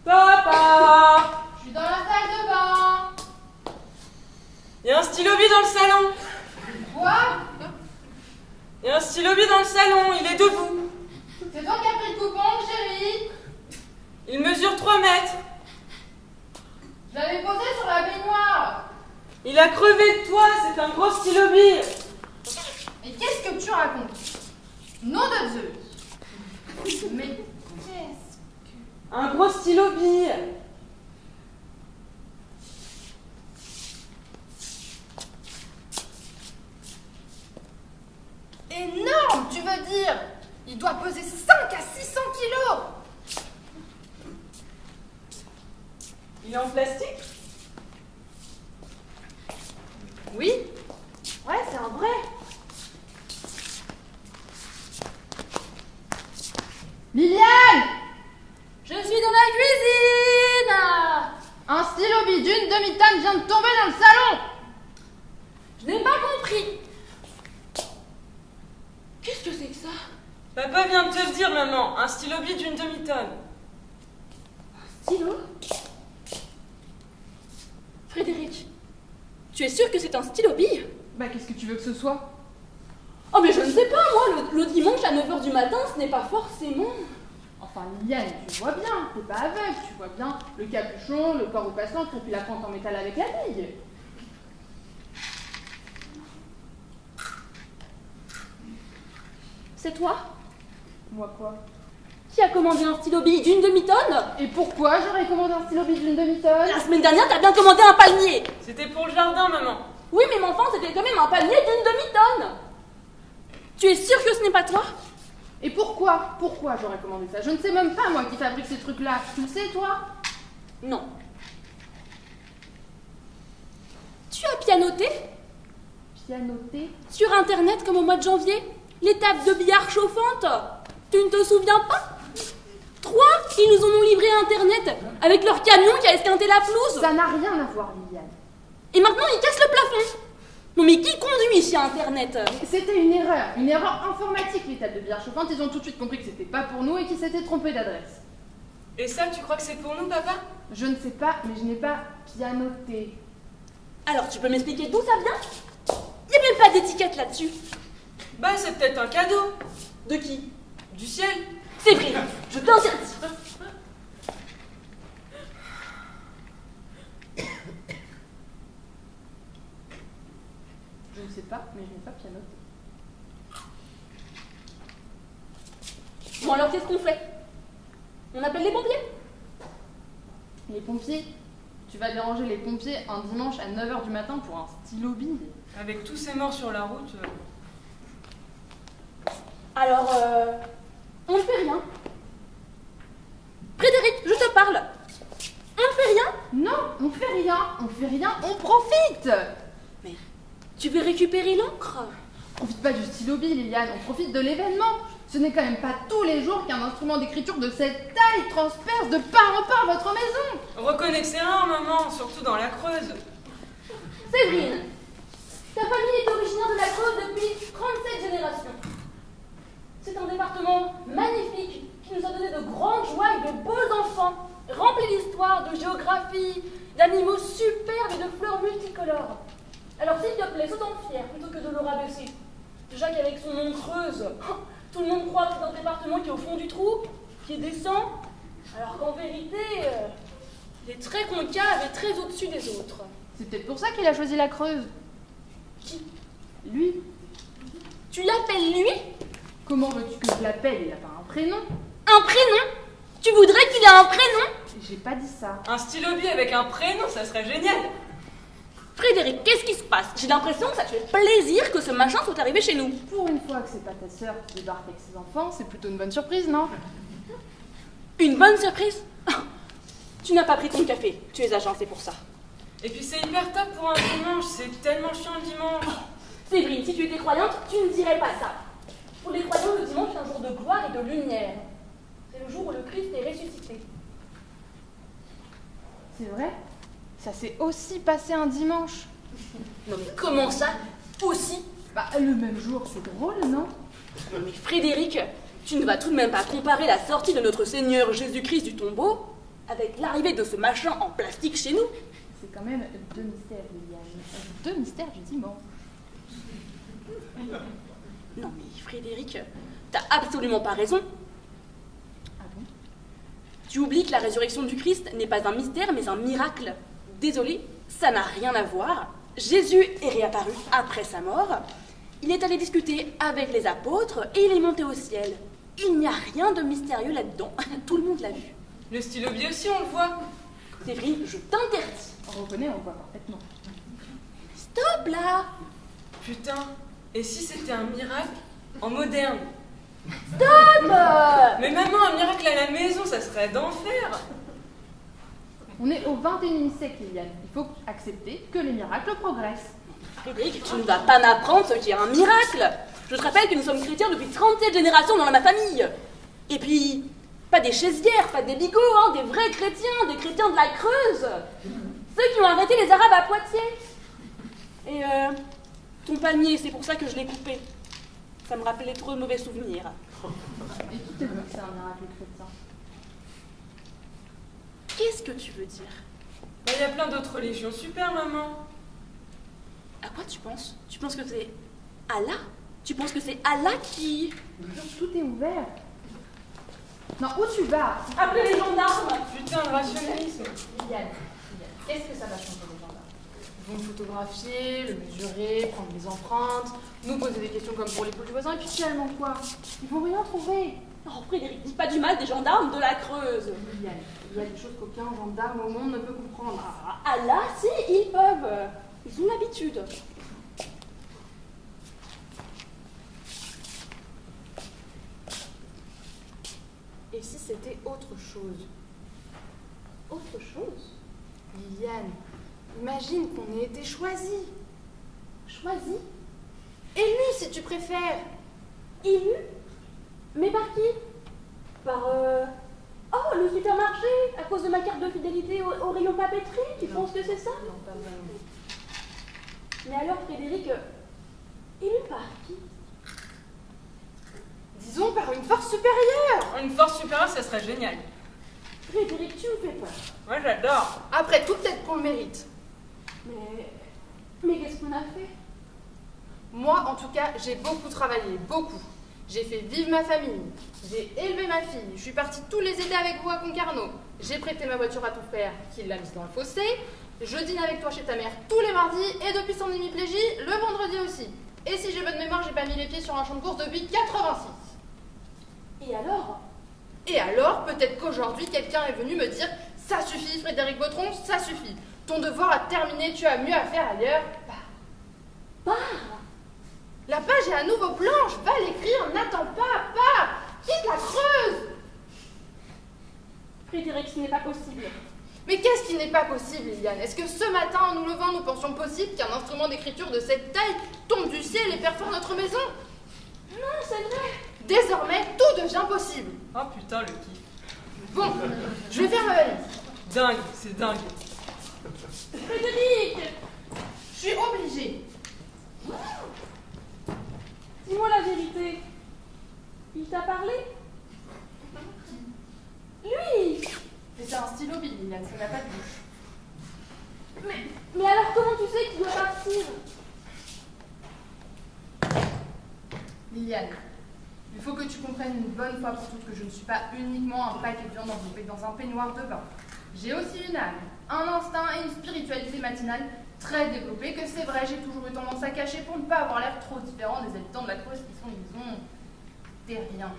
Papa? Je suis dans la salle de bain. Il y a un stylo bille dans le salon. Quoi? Il y a un stylo bille dans le salon, il est debout. C'est toi qui as pris le coupon, chérie? Il mesure 3 mètres. Je l'avais posé sur la baignoire. Il a crevé de toi, c'est un gros stylo bille. Mais qu'est-ce que tu racontes? Nom de Zeus. Mais qu'est-ce... Un gros stylo bille. Énorme, tu veux dire? Il doit peser 5 à 600 kilos. Il est en plastique? Oui. Ouais, c'est un vrai. Liliane! Je suis dans la cuisine. Un stylo bille d'une demi-tonne vient de tomber dans le salon. Je n'ai pas compris. Qu'est-ce que c'est que ça? Papa vient de te le dire, maman. Un stylo bille d'une demi-tonne. Stylo? Frédéric, tu es sûr que c'est un stylo bille? Bah, qu'est-ce que tu veux que ce soit? Oh, mais je ne sais pas, moi, le dimanche à 9h du matin, ce n'est pas forcément... Enfin, Liliane, tu vois bien, t'es pas aveugle, tu vois bien le capuchon, le corps au passant, puis la pente en métal avec la bille. C'est toi Moi quoi? qui a commandé un stylo bille d'une demi-tonne? Et pourquoi j'aurais commandé un stylo bille d'une demi-tonne? La semaine dernière, t'as bien commandé un palmier. C'était pour le jardin, maman. Oui, mais mon enfant, c'était quand même un palmier d'une demi-tonne. Tu es sûr que ce n'est pas toi? Et pourquoi j'aurais commandé ça? Je ne sais même pas, moi, qui fabrique ces trucs-là. Tu le sais, toi? Non. Tu as pianoté Pianoté? sur Internet comme au mois de janvier? Les tables de billard chauffantes? Tu ne te souviens pas? 3, ils nous en ont livré à Internet avec leur camion qui a esquinté la pelouse. Ça n'a rien à voir, Liliane. Et maintenant, ils cassent le plafond. Non mais qui conduit chez Internet? C'était une erreur informatique, les tables de billard chauffantes. Ils ont tout de suite compris que c'était pas pour nous et qu'ils s'étaient trompés d'adresse. Et ça, tu crois que c'est pour nous, papa? Je ne sais pas, mais je n'ai pas pianoté. Alors, tu peux m'expliquer d'où ça vient? Il n'y a même pas d'étiquette là-dessus. Bah, c'est peut-être un cadeau. De qui? Du ciel. C'est vrai, je t'interdis. Je ne sais pas, mais je n'ai pas pianoté. Bon alors, qu'est-ce qu'on fait? On appelle les pompiers? Les pompiers? Tu vas déranger les pompiers un dimanche à 9h du matin pour un stylo bille? Avec tous ces morts sur la route. Alors, on ne fait rien. Frédéric, je te parle. On ne fait rien? Non, on fait rien, on profite! Mais tu veux récupérer l'encre? On profite pas du stylo bille, Liliane, on profite de l'événement. Ce n'est quand même pas tous les jours qu'un instrument d'écriture de cette taille transperce de part en part votre maison. Reconnais que c'est rare, maman, surtout dans la Creuse. Séverine, ta famille est originaire de la Creuse depuis 37 générations. C'est un département magnifique qui nous a donné de grandes joies et de beaux enfants, remplis d'histoire, de géographie, d'animaux superbes et de fleurs multicolores. Alors s'il te plaît, sois-en fier plutôt que de le rabaisser. Déjà qu'avec son nom Creuse, tout le monde croit que c'est un département qui est au fond du trou, qui est décent, alors qu'en vérité, il est très concave et très au-dessus des autres. C'est peut-être pour ça qu'il a choisi la Creuse. Qui? Lui. Tu l'appelles lui? Comment veux-tu que je l'appelle? Il n'a pas un prénom. Un prénom? Tu voudrais qu'il ait un prénom? J'ai pas dit ça. Un stylo bille avec un prénom, ça serait génial. Frédéric, qu'est-ce qui se passe? J'ai l'impression que ça te fait plaisir que ce machin soit arrivé chez nous. Pour une fois que c'est pas ta sœur qui débarque avec ses enfants, c'est plutôt une bonne surprise, non? Une bonne surprise? Tu n'as pas pris ton café, tu es agencé pour ça. Et puis c'est hyper top pour un dimanche, c'est tellement chiant le dimanche. Séverine, si tu étais croyante, tu ne dirais pas ça. Pour les croyants, le dimanche est un jour de gloire et de lumière. C'est le jour où le Christ est ressuscité. C'est vrai? Ça s'est aussi passé un dimanche. Non mais comment ça? Aussi? Bah, le même jour, c'est drôle, non? Non mais Frédéric, tu ne vas tout de même pas comparer la sortie de notre Seigneur Jésus-Christ du tombeau avec l'arrivée de ce machin en plastique chez nous. C'est quand même deux mystères, Liliane. Deux mystères du dimanche. Non mais Frédéric, t'as absolument pas raison. Ah bon? Tu oublies que la résurrection du Christ n'est pas un mystère mais un miracle. Désolé, ça n'a rien à voir. Jésus est réapparu après sa mort. Il est allé discuter avec les apôtres et il est monté au ciel. Il n'y a rien de mystérieux là-dedans. Tout le monde l'a vu. Le stylo bille aussi, on le voit. Séverine, je t'interdis. On reconnaît, on voit parfaitement. Stop là! Putain, et si c'était un miracle en moderne? Stop! Mais maman, un miracle à la maison, ça serait d'enfer. On est au 21e siècle, Liliane. Il faut accepter que les miracles progressent. Frédéric, tu ne vas pas m'apprendre ce qu'est un miracle. Je te rappelle que nous sommes chrétiens depuis 37 générations dans ma famille. Et puis, pas des chaisières, pas des bigots, hein, des vrais chrétiens, des chrétiens de la Creuse. Ceux qui ont arrêté les Arabes à Poitiers. Et ton palmier, c'est pour ça que je l'ai coupé. Ça me rappelait trop de mauvais souvenirs. Et qui te dit que c'est un miracle chrétien? Qu'est-ce que tu veux dire? Bah, y a plein d'autres religions. Super, maman. À quoi tu penses? Tu penses que c'est Allah? Tu penses que c'est Allah qui... Tout est ouvert. Non, où tu vas? Appelez les gendarmes! Putain, le rationalisme. Liliane, qu'est-ce que ça va changer les gendarmes? Ils vont le photographier, le mesurer, prendre les empreintes, nous poser des questions comme pour les poules du voisin, et puis finalement quoi? Ils vont rien trouver. Oh Frédéric, dis pas du mal des gendarmes de la Creuse. Liliane, il y a des choses qu'aucun gendarme au monde ne peut comprendre. Ah là, si, ils peuvent. Ils ont l'habitude. c'était autre chose? Autre chose? Liliane, imagine qu'on ait été choisis. Choisis? Élus, si tu préfères. Élu? Mais par qui? Par oh, le supermarché, à cause de ma carte de fidélité au rayon papeterie, tu penses que c'est ça? Non, pas vraiment. Mais alors, Frédéric, élu par qui? Disons par une force supérieure. Une force supérieure, ça serait génial. Frédéric, tu me fais peur. Moi, j'adore. Après tout, peut-être qu'on le mérite. Mais qu'est-ce qu'on a fait? Moi, en tout cas, j'ai beaucoup travaillé, beaucoup. J'ai fait vivre ma famille, j'ai élevé ma fille, je suis partie tous les étés avec vous à Concarneau, j'ai prêté ma voiture à ton frère qui l'a mise dans le fossé, je dîne avec toi chez ta mère tous les mardis et depuis son hémiplégie, le vendredi aussi. Et si j'ai bonne mémoire, j'ai pas mis les pieds sur un champ de course depuis 86. Et alors? Et alors, peut-être qu'aujourd'hui, quelqu'un est venu me dire « Ça suffit, Frédéric Bautron, ça suffit. Ton devoir a terminé, tu as mieux à faire ailleurs. » Pars! La page est à nouveau blanche, va l'écrire, n'attends pas, pars, quitte la Creuse. Frédéric, ce n'est pas possible. Mais qu'est-ce qui n'est pas possible, Liliane? Est-ce que ce matin, en nous levant, nous pensions possible qu'un instrument d'écriture de cette taille tombe du ciel et perfore notre maison? Non, c'est vrai. Désormais, tout devient possible. Oh putain, le kiff. Bon, je vais faire ma valise. Dingue, c'est dingue. Frédéric! Je suis obligée. Dis-moi la vérité. Il t'a parlé? Lui! Mais c'est un stylo bille, Liliane, ça n'a pas de bouche. Mais alors comment tu sais qu'il doit partir? Liliane, il faut que tu comprennes une bonne fois pour toutes que je ne suis pas uniquement un paquet de viande enveloppé dans un peignoir de bain. J'ai aussi une âme, un instinct et une spiritualité matinale très développée que c'est vrai, j'ai toujours eu tendance à cacher pour ne pas avoir l'air trop différent des habitants de la Creuse qui sont, disons, terriens.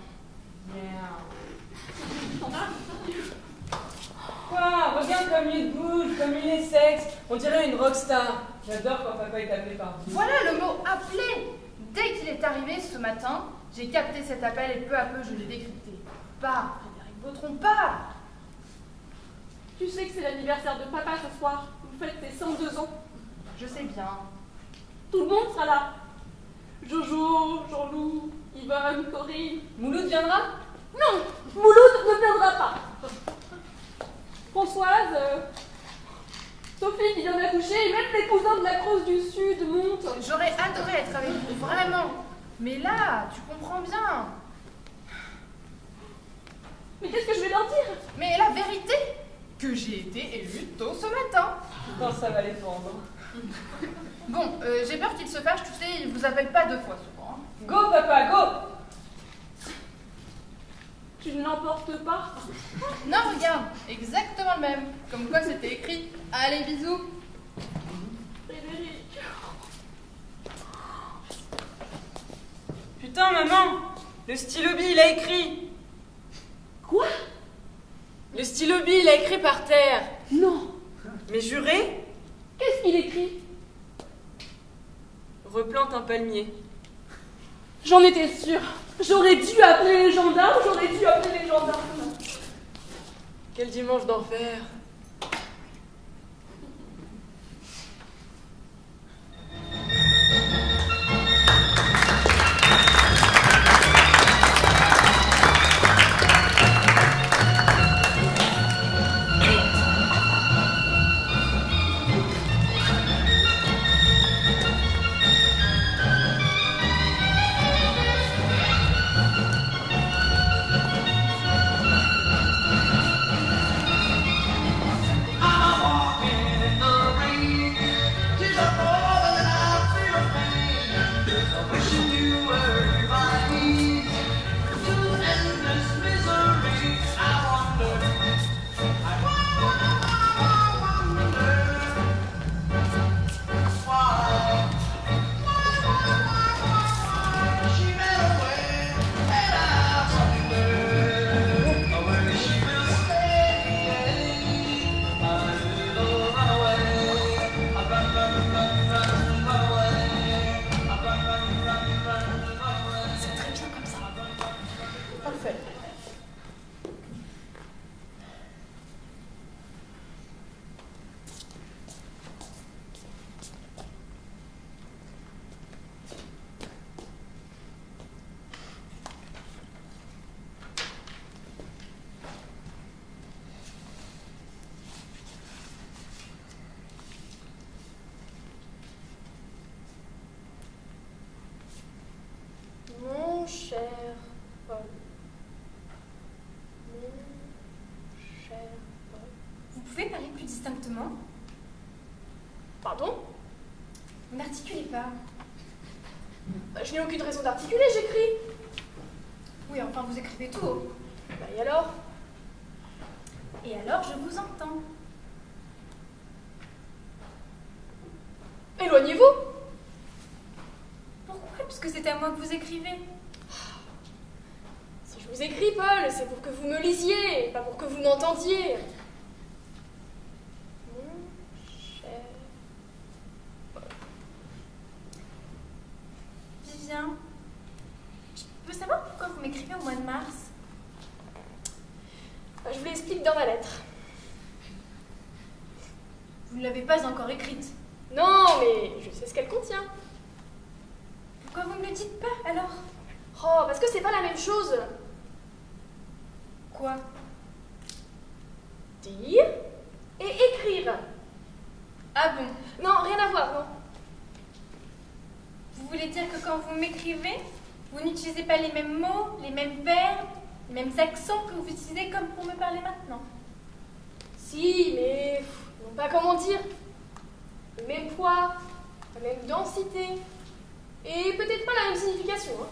Quoi? Regarde comme il bouge, comme il est sexe. On dirait une rockstar. J'adore quand papa est appelé par vous. Voilà le mot « appelé ». Dès qu'il est arrivé ce matin, j'ai capté cet appel et peu à peu je l'ai décrypté. Pars, Frédéric Bautron, pars! Tu sais que c'est l'anniversaire de papa ce soir. Vous faites tes 102 ans. Je sais bien. Tout le monde sera là. Jojo, Jean-Loup, Yvonne, Corinne. Mouloud viendra? Non, Mouloud ne viendra pas. Françoise, Sophie qui vient d'accoucher, et même les cousins de la Creuse du Sud montent. J'aurais adoré être avec vous, vraiment. Mais là, tu comprends bien. Mais qu'est-ce que je vais leur dire? Mais la vérité, que j'ai été élue tôt ce matin. Non, ça va les fendre. Bon, j'ai peur qu'il se fâche, tu sais, il vous appelle pas 2 fois souvent. Hein. Go papa, go! Tu ne l'emportes pas? Non, regarde, exactement le même. Comme quoi c'était écrit. Allez, bisous. Frédéric. Putain, maman! Le stylo bille, il a écrit! Quoi? Le stylo bille, il a écrit par terre! Non. Mais juré? Qu'est-ce qu'il écrit? Replante un palmier. J'en étais sûre. J'aurais dû appeler les gendarmes, Quel dimanche d'enfer! distinctement. Pardon? Vous n'articulez pas. Bah, je n'ai aucune raison d'articuler, j'écris. Oui, enfin, vous écrivez tout haut. Bah, et alors? Et alors, je vous entends. Éloignez-vous! Pourquoi? Puisque c'est à moi que vous écrivez. Si je vous écris, Paul, c'est pour que vous me lisiez, pas pour que vous m'entendiez. Mon cher... Vivien, je peux savoir pourquoi vous m'écrivez au mois de mars? Bah, je vous l'explique dans ma lettre. Vous ne l'avez pas encore écrite. Non, mais je sais ce qu'elle contient. Pourquoi vous ne me le dites pas, alors? Oh, parce que c'est pas la même chose. Quoi? Dire et écrire. Ah bon? Non, rien à voir, non. Vous voulez dire que quand vous m'écrivez, vous n'utilisez pas les mêmes mots, les mêmes verbes, les mêmes accents que vous utilisez comme pour me parler maintenant? Si, mais non, pas comment dire. Le même poids, la même densité, et peut-être pas la même signification. Hein.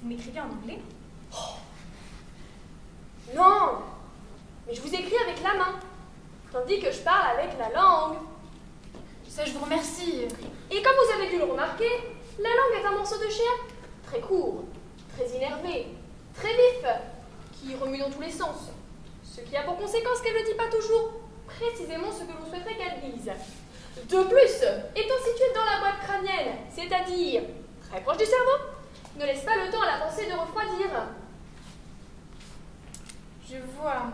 Vous m'écrivez en anglais? Non, mais je vous écris avec la main, tandis que je parle avec la langue. Ça, je vous remercie. Et comme vous avez dû le remarquer, la langue est un morceau de chair très court, très énervé, très vif, qui remue dans tous les sens. Ce qui a pour conséquence qu'elle ne dit pas toujours précisément ce que l'on souhaiterait qu'elle dise. De plus, étant située dans la boîte crânienne, c'est-à-dire très proche du cerveau, ne laisse pas le temps à la pensée de refroidir. Je vois.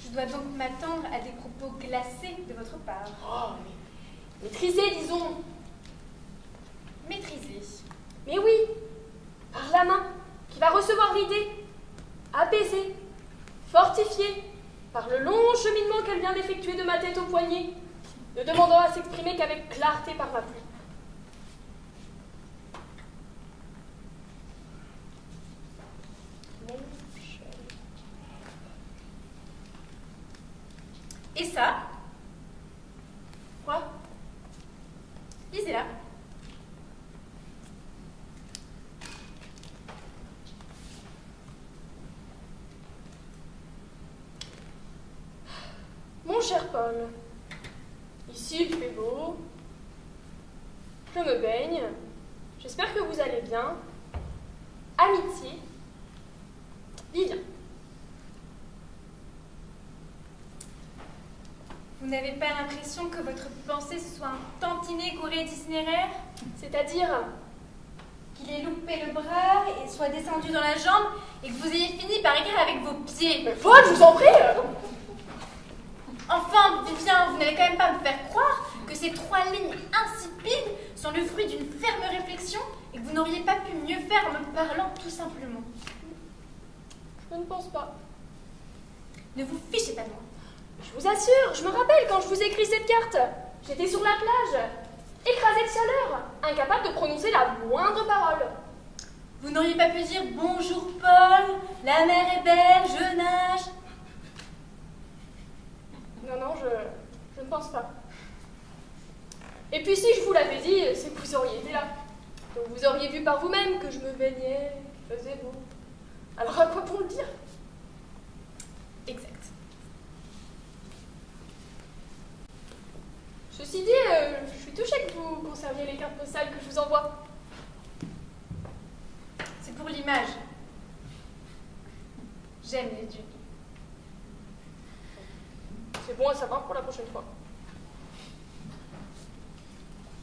Je dois donc m'attendre à des propos glacés de votre part. Oh, mais maîtrisez, disons. Maîtrisé. Mais oui, par la main, qui va recevoir l'idée, apaisée, fortifiée, par le long cheminement qu'elle vient d'effectuer de ma tête au poignet, ne demandant à s'exprimer qu'avec clarté par ma plume. Et ça? Quoi? Lisez-la. Mon cher Paul, ici il fait beau, je me baigne, j'espère que vous allez bien. Amitié, Vivien. Vous n'avez pas l'impression que votre pensée ce soit un tantinet courrier d'itinéraire? C'est-à-dire? Qu'il ait loupé le bras et soit descendu dans la jambe et que vous ayez fini par écrire avec vos pieds. Mais Paul, je vous en prie! Enfin, Vivien, vous n'allez quand même pas me faire croire que ces 3 lignes insipides sont le fruit d'une ferme réflexion et que vous n'auriez pas pu mieux faire en me parlant tout simplement. Je ne pense pas. Ne vous fichez pas de moi. Je vous assure, je me rappelle quand je vous ai écrit cette carte. J'étais sur la plage, écrasée de chaleur, incapable de prononcer la moindre parole. Vous n'auriez pas pu dire bonjour Paul, la mer est belle, je nage. Non, je ne pense pas. Et puis si je vous l'avais dit, c'est que vous auriez été là. Donc vous auriez vu par vous-même que je me baignais, qu'il faisait beau. Alors à quoi bon le dire? Exact. Ceci dit, je suis touchée que vous conserviez les cartes postales que je vous envoie. C'est pour l'image. J'aime les dunes. C'est bon à savoir pour la prochaine fois.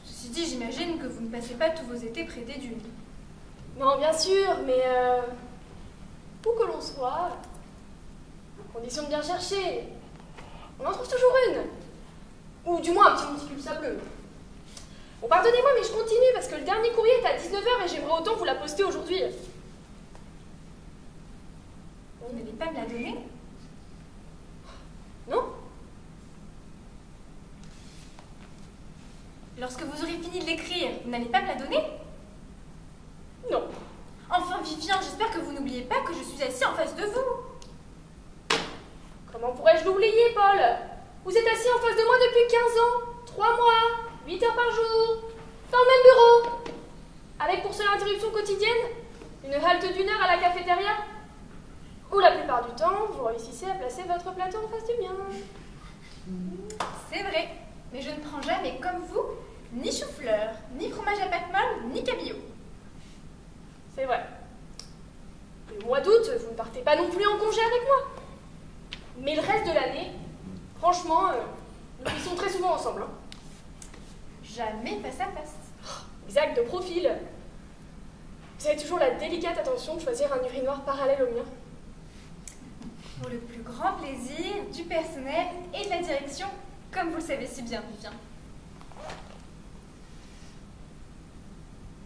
Ceci dit, j'imagine que vous ne passez pas tous vos étés près des dunes. Non, bien sûr, mais où que l'on soit, à condition de bien chercher, on en trouve toujours une. Ou du moins un petit monticule sableux. Bon, pardonnez-moi, mais je continue parce que le dernier courrier est à 19h et j'aimerais autant vous la poster aujourd'hui. Vous n'allez pas me la donner? Non? Lorsque vous aurez fini de l'écrire, vous n'allez pas me la donner? Non. Enfin, Vivien, j'espère que vous n'oubliez pas que je suis assis en face de vous. Comment pourrais-je l'oublier, Paul? Vous êtes assis en face de moi depuis 15 ans, 3 mois, 8 heures par jour, dans le même bureau, avec pour seule interruption quotidienne une halte d'1 heure à la cafétéria, où la plupart du temps, vous réussissez à placer votre plateau en face du mien. C'est vrai, mais je ne prends jamais comme vous ni chou-fleur, ni fromage à pâte molle, ni cabillaud. C'est vrai. Le mois d'août, vous ne partez pas non plus en congé avec moi. Mais le reste de l'année, franchement, nous finissons très souvent ensemble. Hein. Jamais face à face. Exact, de profil. Vous avez toujours la délicate attention de choisir un urinoir parallèle au mien. Pour le plus grand plaisir du personnel et de la direction, comme vous le savez si bien, Vivien.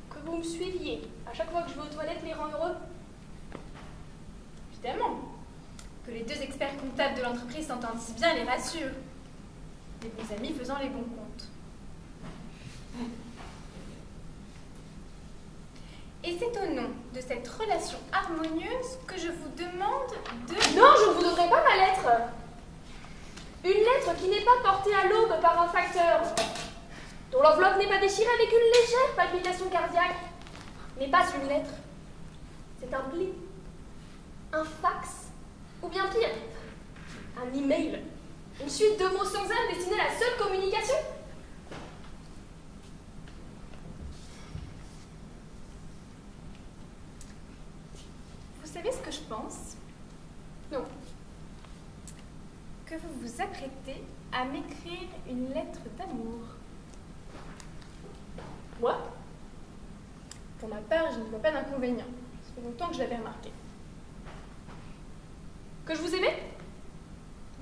Que vous me suiviez à chaque fois que je vais aux toilettes les rend heureux? Évidemment. Que les 2 experts comptables de l'entreprise s'entendent si bien les rassure. Les bons amis faisant les bons comptes. Et c'est au nom de cette relation harmonieuse que je vous demande de... Non, je ne vous donnerai pas ma lettre. Une lettre qui n'est pas portée à l'aube par un facteur, dont l'enveloppe n'est pas déchirée avec une légère palpitation cardiaque. Mais pas une lettre. C'est un pli, un fax, ou bien pire, un email. Une suite de mots sans âme destinée à la seule communication. Vous savez ce que je pense? Non. Que vous vous apprêtez à m'écrire une lettre d'amour. Moi? Pour ma part, je ne vois pas d'inconvénient. Ça fait longtemps que je l'avais remarqué. Que je vous aimais?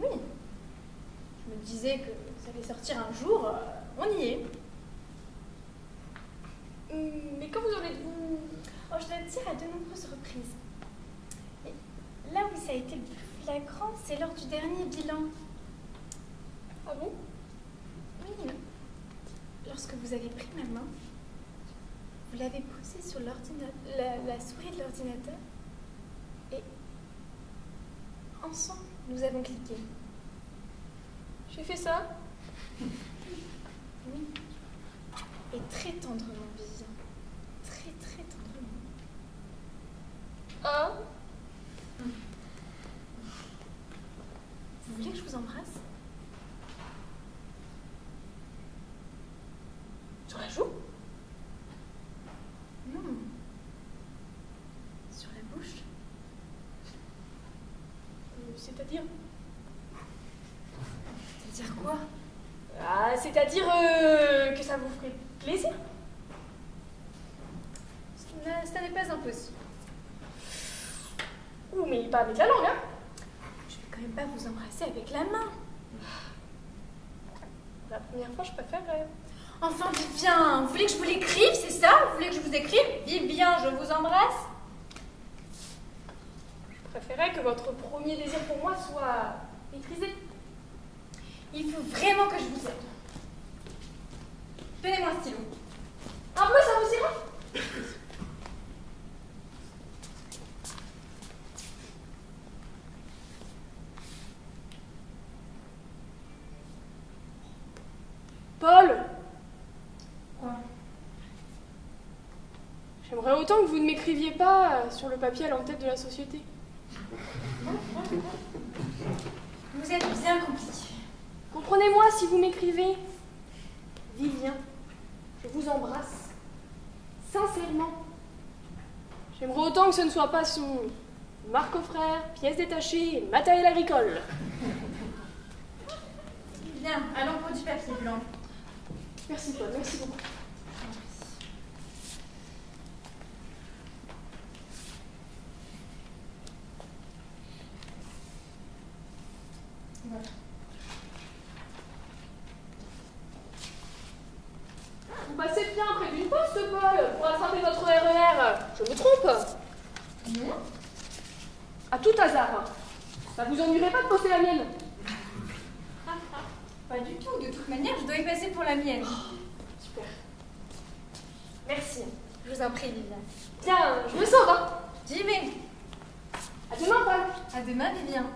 Oui. Je me disais que ça allait sortir un jour, on y est. Mais quand vous en êtes-vous? Oh, je dois le dire à de nombreuses reprises. Mais là où ça a été le plus flagrant, c'est lors du dernier bilan. Ah bon? Oui. Lorsque vous avez pris ma main, vous l'avez posée sur la souris de l'ordinateur et ensemble, nous avons cliqué. J'ai fait ça? Oui. Et très tendrement, Vivien. Très, très tendrement. Ah? Vous voulez que je vous embrasse? Sur la joue? Non. Sur la bouche. C'est-à-dire? C'est-à-dire quoi? Ah, c'est-à-dire que ça vous ferait plaisir? Ça n'est pas impossible. Ouh, mais pas avec la langue, hein? Je vais quand même pas vous embrasser avec la main. La première fois, je préférerais. Enfin, Vivien, vous voulez que je vous l'écrive, c'est ça? Vous voulez que je vous écrive? Vivien, je vous embrasse? Je préférerais que votre premier désir pour moi soit maîtrisé. Il faut vraiment que je vous aide. Donnez-moi un stylo. Un bleu, ça vous ira? Paul! Quoi? J'aimerais autant que vous ne m'écriviez pas sur le papier à l'entête de la société. Vous êtes bien compliqué. Comprenez-moi si vous m'écrivez. Vivien, je vous embrasse. Sincèrement. J'aimerais autant que ce ne soit pas son marque aux frères, pièces détachées et matériel agricole. Bien, allons pour du papier blanc. Merci Paul, merci beaucoup. Voilà. Vous passez bien près d'une poste, Paul, pour attraper votre RER. Je me trompe? Non. À tout hasard. Ça vous ennuierait pas de poster la mienne? Pas du tout, de toute manière, je dois y passer pour la mienne. Super. Merci. Je vous en prie, Liliane. Tiens, je me sauve, hein. J'y vais. À demain, Paul. À demain, Vivien.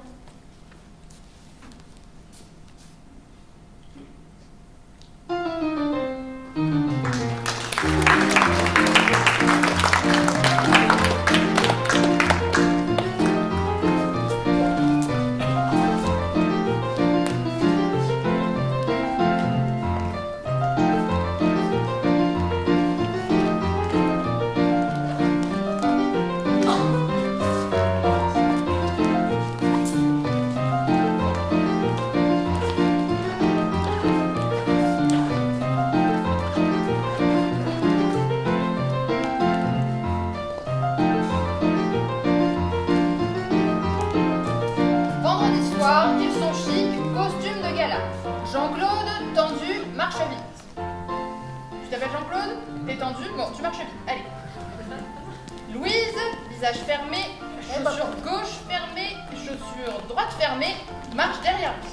Vendredi soir, ils sont chic, costume de gala. Jean-Claude, tendu, marche vite. Tu t'appelles Jean-Claude? T'es tendu? Bon, tu marches vite, allez. Louise, visage fermé, chaussures gauche fermée, chaussures droite fermée, marche derrière lui.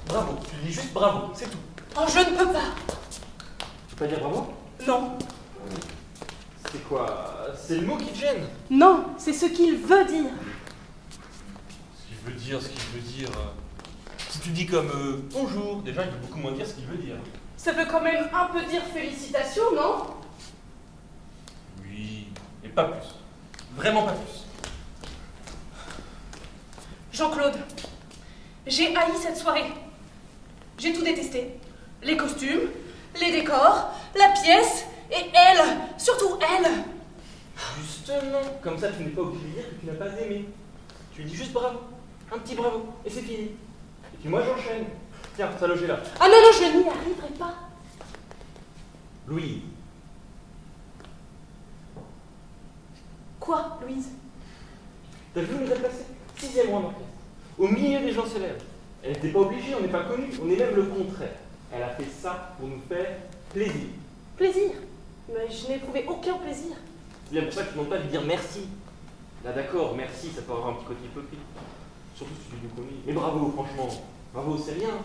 Bravo, tu dis juste bravo, c'est tout. Oh, je ne peux pas. Tu peux pas dire bravo? Non, C'est quoi? C'est le mot qui te gêne? non, c'est ce qu'il veut dire. Ce qu'il veut dire, Si tu dis comme bonjour, déjà il veut beaucoup moins dire ce qu'il veut dire. Ça veut quand même un peu dire félicitations, non? Oui, et pas plus. Vraiment pas plus. Jean-Claude, j'ai haï cette soirée. J'ai tout détesté. Les costumes, les décors, la pièce, et elle, surtout elle. Justement, comme ça tu n'es pas obligé de dire que tu n'as pas aimé. Tu lui dis juste bravo, un petit bravo, et c'est fini. Et puis moi j'enchaîne. Tiens, ça logé là. Ah non, non, je n'y arriverai pas. Louise, Quoi, Louise? t'as vu, nous a placé 6e rang d'orchestre, au milieu des gens célèbres. Elle n'était pas obligée, on n'est pas connus, on est même le contraire. Elle a fait ça pour nous faire plaisir. Plaisir? Mais je n'ai éprouvé aucun plaisir. C'est bien pour ça que tu ne demandes pas de lui dire merci. Là d'accord, merci, ça peut avoir un petit côté hypocrite. Surtout si tu es connu. Mais bravo, franchement. Bravo, c'est rien.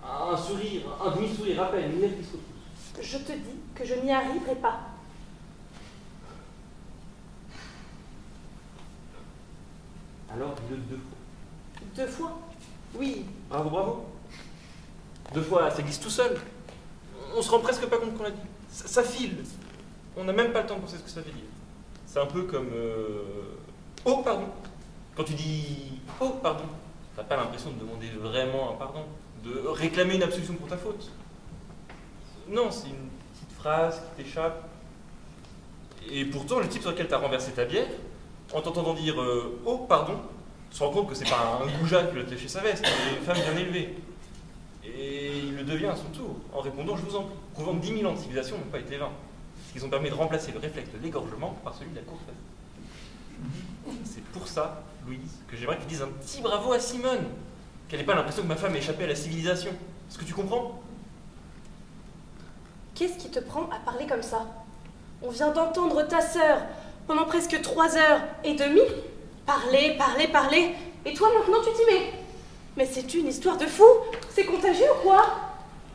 Un sourire, un demi-sourire à peine, une lèvre qui se retrouve. Je te dis que je n'y arriverai pas. Alors dis-le 2 fois. 2 fois? Oui. Bravo, bravo. 2 fois, ça glisse tout seul. On se rend presque pas compte qu'on l'a dit. Ça file. On n'a même pas le temps de penser ce que ça veut dire. C'est un peu comme oh, pardon. Quand tu dis oh, pardon, t'as pas l'impression de demander vraiment un pardon, de réclamer une absolution pour ta faute. Non, c'est une petite phrase qui t'échappe. Et pourtant, le type sur lequel t'as renversé ta bière, en t'entendant dire oh, pardon, se rend compte que c'est pas un goujat qui l'a taché sa veste, mais une femme bien élevée. Et il le devient à son tour, en répondant je vous en prie, prouvant que 10 000 ans de civilisation n'ont pas été vains. Parce qu'ils ont permis de remplacer le réflexe de l'égorgement par celui de la courtoisie. C'est pour ça, Louise, que j'aimerais que tu dises un petit bravo à Simone, qu'elle n'ait pas l'impression que ma femme ait échappé à la civilisation. Est-ce que tu comprends? Qu'est-ce qui te prend à parler comme ça? On vient d'entendre ta sœur pendant presque 3h30 parler, parler, parler, et toi maintenant tu t'y mets. Mais c'est une histoire de fou. C'est contagieux ou quoi?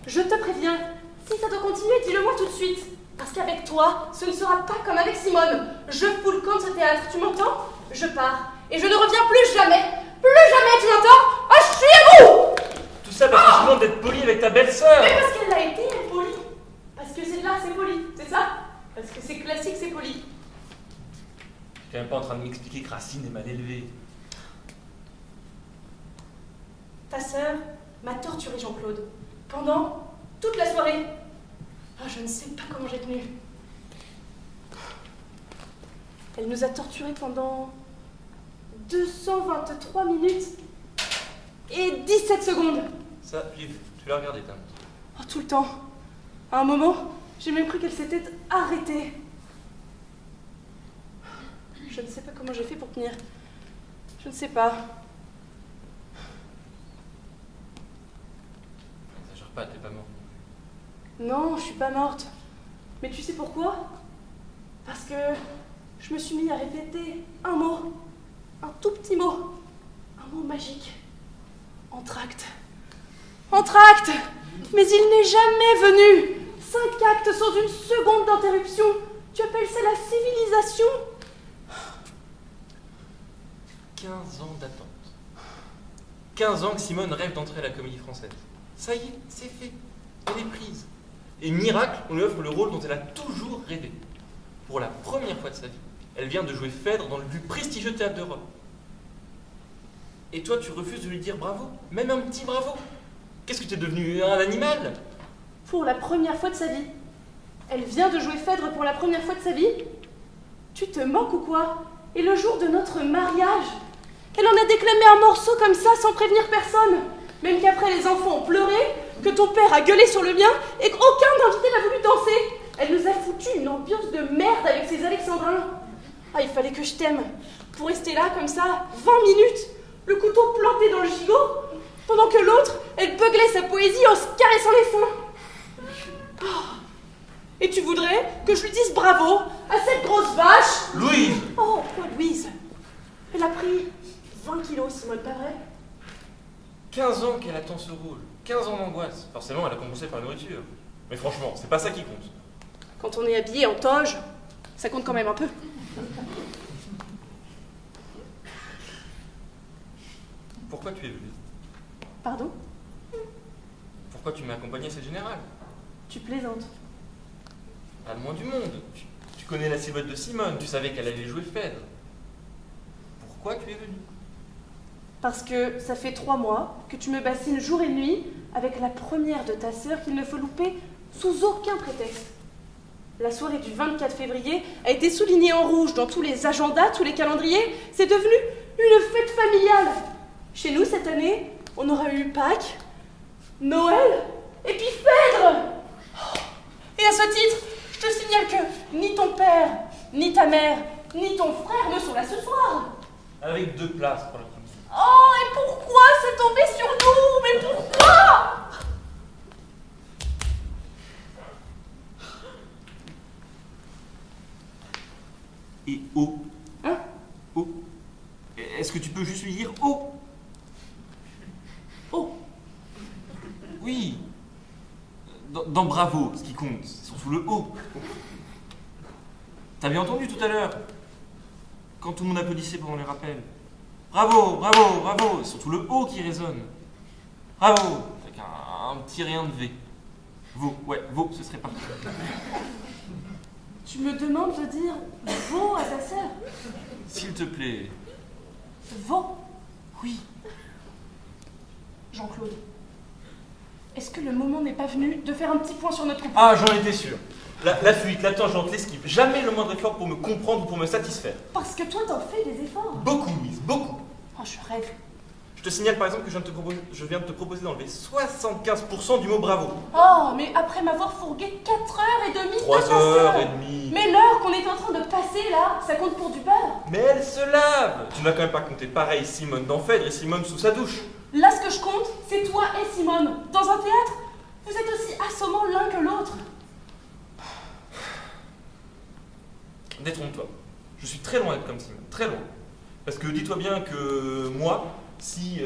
Je te préviens, si ça doit continuer, dis-le-moi tout de suite. Parce qu'avec toi, ce ne sera pas comme avec Simone. Je fous le camp de ce théâtre, tu m'entends? Je pars, et je ne reviens plus jamais. Plus jamais, tu m'entends? Ah, je suis à bout! Tout ça parce que je demande d'être poli avec ta belle-sœur. Mais parce qu'elle l'a été, elle, polie. Parce que c'est de l'art, c'est poli, c'est ça? Parce que c'est classique, c'est poli. Je suis quand même pas en train de m'expliquer que Racine est mal élevée. Ta sœur m'a torturé, Jean-Claude, pendant toute la soirée. Ah, je ne sais pas comment j'ai tenu. Elle nous a torturés pendant 223 minutes et 17 secondes. Ça, j'ai vu. Tu l'as regardé, t'as montré. Oh, tout le temps. À un moment, j'ai même cru qu'elle s'était arrêtée. Je ne sais pas comment j'ai fait pour tenir. Je ne sais pas. N'exagère pas, t'es pas mort. Non, je suis pas morte. Mais tu sais pourquoi? Parce que je me suis mis à répéter un mot. Un tout petit mot. Un mot magique. Entracte. Entracte! Mais il n'est jamais venu! 5 actes sans une seconde d'interruption. Tu appelles ça la civilisation? 15 ans d'attente. 15 ans que Simone rêve d'entrer à la Comédie Française. Ça y est, c'est fait. Elle est prise. Et miracle, on lui offre le rôle dont elle a toujours rêvé. Pour la première fois de sa vie, elle vient de jouer Phèdre dans le plus prestigieux théâtre d'Europe. Et toi, tu refuses de lui dire bravo? Même un petit bravo? Qu'est-ce que tu es devenu, un animal? Pour la première fois de sa vie. Elle vient de jouer Phèdre pour la première fois de sa vie? Tu te manques ou quoi? Et le jour de notre mariage, elle en a déclamé un morceau comme ça sans prévenir personne. Même qu'après les enfants ont pleuré, que ton père a gueulé sur le mien et qu'aucun invité n'a voulu danser. Elle nous a foutu une ambiance de merde avec ses alexandrins. Ah, il fallait que je t'aime. Pour rester là comme ça, 20 minutes, le couteau planté dans le gigot, pendant que l'autre, elle beuglait sa poésie en se caressant les seins. Oh. Et tu voudrais que je lui dise bravo à cette grosse vache? Louise! Oh, quoi, Louise? Elle a pris 20 kilos, Simone, pas vrai? 15 ans qu'elle attend ce rôle. 15 ans d'angoisse. Forcément, elle a compensé par la nourriture. Mais franchement, c'est pas ça qui compte. Quand on est habillé en toge, ça compte quand même un peu. Pourquoi tu es venue? Pardon? Pourquoi tu m'as accompagné, c'est général? Tu plaisantes. Pas le moins du monde. Tu connais la silhouette de Simone, tu savais qu'elle allait jouer Phèdre. Pourquoi tu es venue? Parce que ça fait 3 mois que tu me bassines jour et nuit avec la première de ta sœur qu'il ne faut louper sous aucun prétexte. La soirée du 24 février a été soulignée en rouge dans tous les agendas, tous les calendriers. C'est devenu une fête familiale. Chez nous, cette année, on aura eu Pâques, Noël et puis Phèdre. Et à ce titre, je te signale que ni ton père, ni ta mère, ni ton frère ne sont là ce soir. Avec 2 places pour la première. Oh, et pourquoi c'est tombé sur nous? Mais pourquoi? Et oh. Hein? Oh. Est-ce que tu peux juste lui dire oh? Oh. Oui. Dans Bravo, ce qui compte, c'est surtout le oh. T'as bien entendu tout à l'heure? Quand tout le monde applaudissait pendant les rappels. Bravo, bravo, bravo, c'est surtout le oh qui résonne. Bravo, avec un petit rien de V. Vo, ouais, vo, ce serait parfait. Tu me demandes de dire vo à ta sœur? S'il te plaît. Vo? Oui. Jean-Claude, est-ce que le moment n'est pas venu de faire un petit point sur notre couple? Ah, j'en étais sûr. La fuite, la tangente, l'esquive, jamais le moindre effort pour me comprendre ou pour me satisfaire. Parce que toi, t'en fais des efforts. Beaucoup, Louise, beaucoup. Oh, je rêve. Je te signale par exemple que je viens de te proposer d'enlever 75% du mot bravo. Oh, mais après m'avoir fourgué 4h30 3 à ta sœur. heures et demie. Mais l'heure qu'on est en train de passer là, ça compte pour du beurre. Mais elle se lave. Tu n'as quand même pas compté pareil Simone dans Phèdre et Simone sous sa douche. Là, ce que je compte, c'est toi et Simone. Dans un théâtre, vous êtes aussi assommants l'un que l'autre. Détrompe-toi. Je suis très loin d'être comme Simone, très loin. Parce que dis-toi bien que moi, si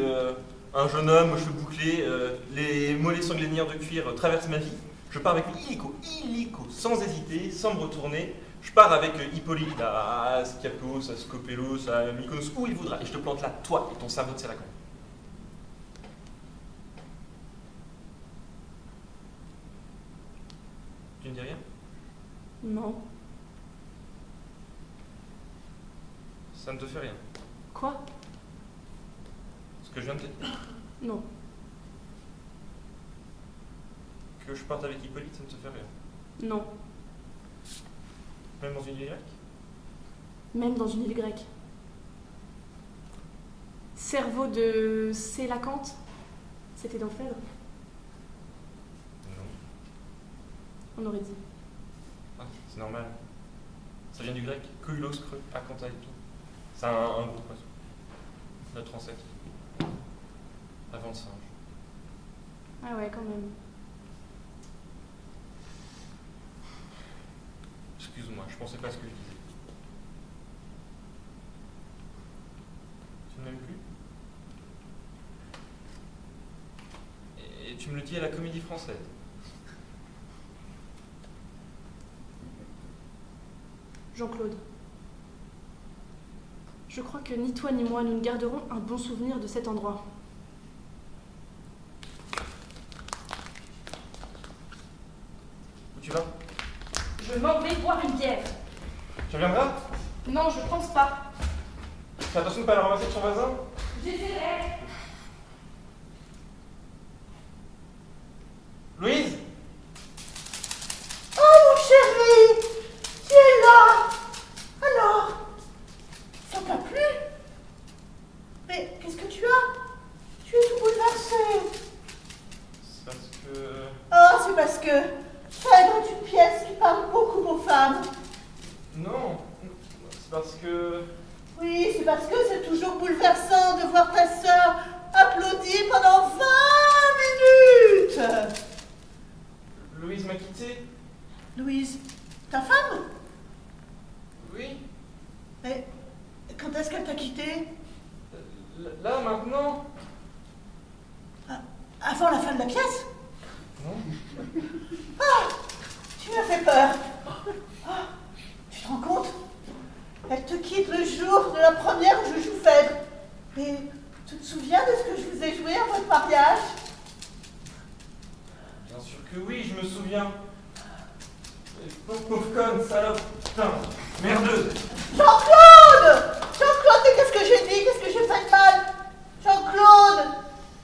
un jeune homme aux cheveux bouclés, les mollets sanglinières de cuir traverse ma vie, je pars avec lui illico, sans hésiter, sans me retourner. Je pars avec Hippolyte à Sciapos, à Scopelos, à Mykonos, où il voudra. Et je te plante là, toi et ton cerveau de Sélacon. Tu ne dis rien? Non. Ça ne te fait rien. Quoi? Ce que je viens de te dire. Non. Que je parte avec Hippolyte, ça ne te fait rien. Non. Même dans une île grecque? Même dans une île grecque. Cerveau de Sélacanthe, c'était dans Phèdre. Non. On aurait dit. Ah, c'est normal. Ça vient du grec, koilos, creux, akanta et tout. C'est un gros poisson. Notre ancêtre. Avant le singe. Ah ouais, quand même. Excuse-moi, je pensais pas à ce que je disais. Tu ne m'aimes plus? Et tu me le dis à la Comédie Française. Jean-Claude, je crois que ni toi ni moi nous ne garderons un bon souvenir de cet endroit. Où tu vas? Je m'en vais boire une bière. Tu reviendras? Non, je pense pas. Fais attention de ne pas la ramasser de son voisin. J'essaierai. Louise? Oh mon chéri, tu es là. Alors, ça t'a plu? Mais qu'est-ce que tu as? Tu es tout bouleversé. C'est parce que... Oh, c'est parce que Phèdre est une pièce qui parle beaucoup aux femmes. Non, c'est parce que... Oui, c'est parce que c'est toujours bouleversant de voir ta sœur applaudir pendant 20 minutes. Louise m'a quitté. Louise, ta femme? Oui. Mais quand est-ce qu'elle t'a quitté? Là, maintenant? Avant la fin de la pièce? Non. Ah, tu m'as fait peur. Ah, tu te rends compte? Elle te quitte le jour de la première où je joue Phèdre. Et tu te souviens de ce que je vous ai joué à votre mariage? Bien sûr que oui, je me souviens. Pauvre conne, salope, putain, merdeuse. Jean-Claude! Jean-Claude, mais qu'est-ce que j'ai dit? Qu'est-ce que j'ai fait de mal? Jean-Claude!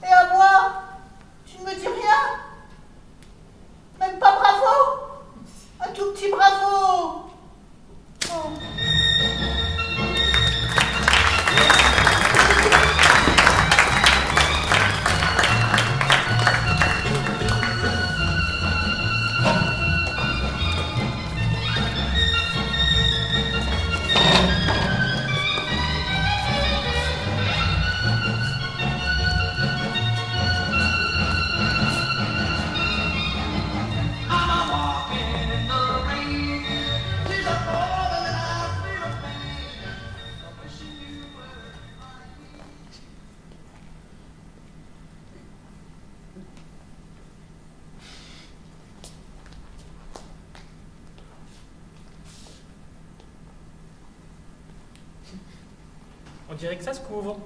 Et à moi? Tu ne me dis rien? Même pas bravo? Un tout petit bravo! Oh. I'm walking in the rain. Tears are falling and I feel a pain. I'm wishing you were mine. On dirait que ça se couvre.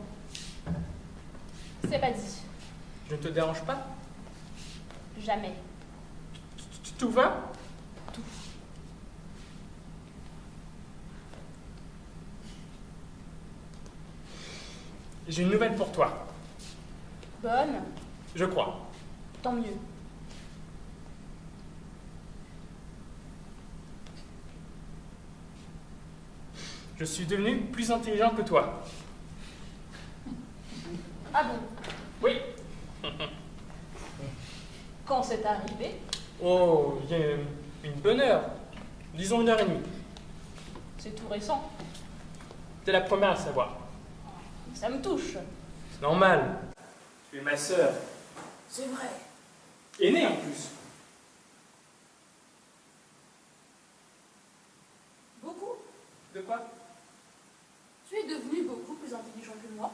C'est pas dit. Je ne te dérange pas? Jamais. Tout va? J'ai une nouvelle pour toi, Bonne, je crois. tant mieux. Je suis devenu plus intelligent que toi. Ah bon? Oui. Quand c'est arrivé? Oh, il y a une bonne heure. Disons 1h30. C'est tout récent. T'es la première à savoir. Ça me touche. C'est normal. Tu es ma sœur. C'est vrai. Aînée en plus. Beaucoup? De quoi? Tu es devenu beaucoup plus intelligent que moi.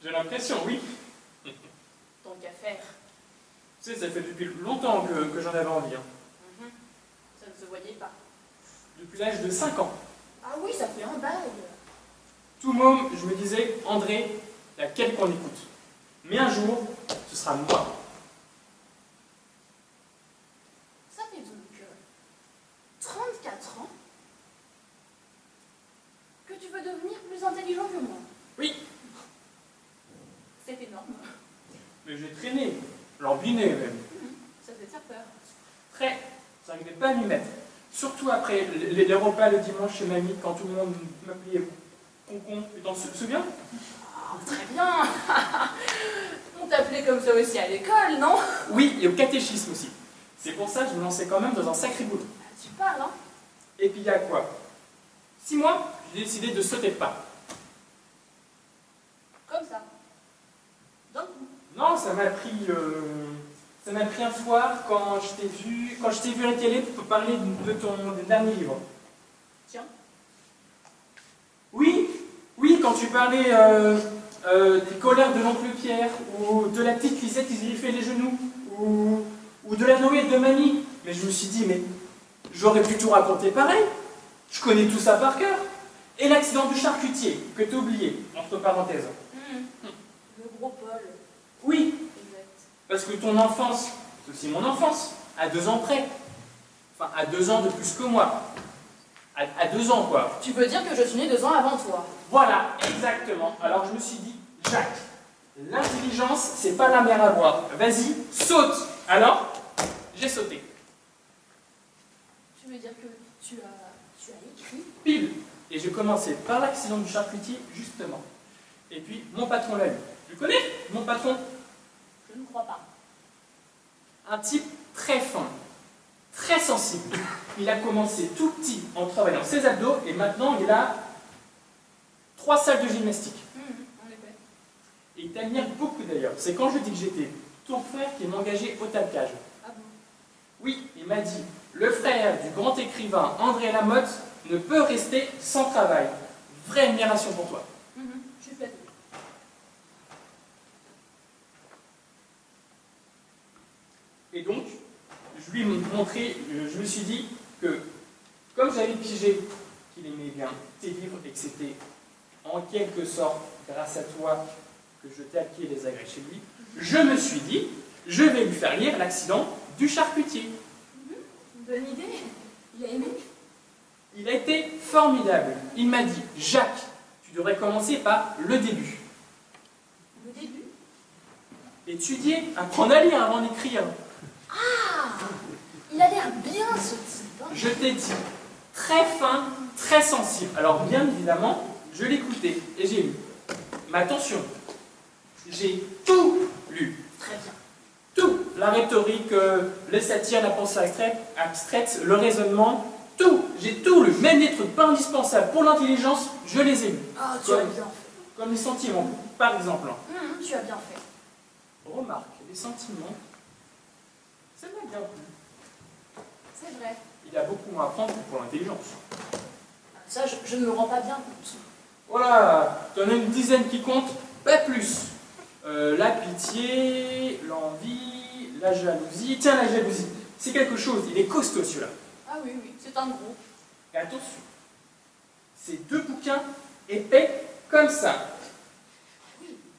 J'ai l'impression, oui. Tant qu'à faire. Tu sais, ça fait depuis longtemps que j'en avais envie. Hein. Ça ne se voyait pas. Depuis l'âge de 5 ans. Ah oui, ça fait un bail. Tout môme, je me disais, André, laquelle qu'on écoute. Mais un jour, ce sera moi. Ça fait donc 34 ans que tu veux devenir plus intelligent que moi. Oui, C'est énorme. mais j'ai traîné, lambiné même. Ça fait faire peur. Très, ça n'arrivait pas à m'y mettre. Surtout après les repas le dimanche chez mamie, quand tout le monde m'appelait Concon. Tu t'en souviens? Oh, très bien. On t'appelait comme ça aussi à l'école, non? Oui, et au catéchisme aussi. C'est pour ça que je me lançais quand même dans un sacré boulot. Tu parles, hein? Et puis il y a quoi? 6 mois, j'ai décidé de sauter le pas. Comme ça. D'un coup. Non, ça m'a pris un soir quand je t'ai vu à la télé pour parler de ton dernier livre. Tiens. Oui, quand tu parlais des colères de l'oncle Pierre, ou de la petite Lisette qui s'y fait les genoux, ou de la Noé de mamie. Mais je me suis dit, mais J'aurais pu tout raconter pareil. Je connais tout ça par cœur. Et l'accident du charcutier, que t'as oublié, entre parenthèses. Le gros Paul. Oui, Exact. parce que ton enfance, c'est aussi mon enfance, à 2 ans près. Enfin, à 2 ans de plus que moi. À 2 ans, quoi. Tu veux dire que je suis née 2 ans avant toi? Voilà, exactement. Alors je me suis dit, Jacques, l'intelligence, c'est pas la mer à boire. Vas-y, saute. Alors, j'ai sauté. Tu veux dire que tu as écrit? Pile. Et j'ai commencé par l'accident du charcutier, justement. Et puis, mon patron l'a eu. Tu le connais, mon patron? Je ne crois pas. Un type très fin, très sensible. Il a commencé tout petit en travaillant ses abdos et maintenant il a 3 salles de gymnastique. En effet. Et il t'admire beaucoup d'ailleurs. C'est quand je dis que j'étais ton frère qui m'a engagé au tapage. Ah bon? Oui, il m'a dit, le frère du grand écrivain André Lamotte ne peut rester sans travail. Vraie admiration pour toi. Je suis flattée. Et donc, je lui ai montré, je me suis dit que, comme j'avais pigé qu'il aimait bien tes livres et que c'était en quelque sorte grâce à toi que je t'ai acquis les agrès chez lui, je me suis dit, je vais lui faire lire l'accident du charcutier. Bonne idée. Il a aimé? Il a été formidable. Il m'a dit, Jacques, tu devrais commencer par le début. Le début? Étudier, apprendre à lire avant d'écrire. Ah! Il a l'air bien ce type. Hein? Je t'ai dit, très fin, très sensible. Alors bien évidemment, je l'écoutais et j'ai lu. Mais attention, j'ai tout lu. Très bien. Tout. La rhétorique, les satires, la pensée abstraite, le raisonnement, tout. J'ai tout lu. Même les trucs pas indispensables pour l'intelligence, je les ai lus. Ah, tu as bien fait. Comme les sentiments, par exemple. Tu as bien fait. Remarque, les sentiments, ça m'a bien plu. C'est vrai. Il y a beaucoup moins à prendre que pour l'intelligence. Ça, je ne me rends pas bien compte. Voilà, t'en as une dizaine qui comptent, pas plus. La pitié, l'envie, la jalousie. Tiens, la jalousie, c'est quelque chose, il est costaud celui-là. Ah oui, oui, c'est un gros. Et attention, c'est 2 bouquins épais comme ça.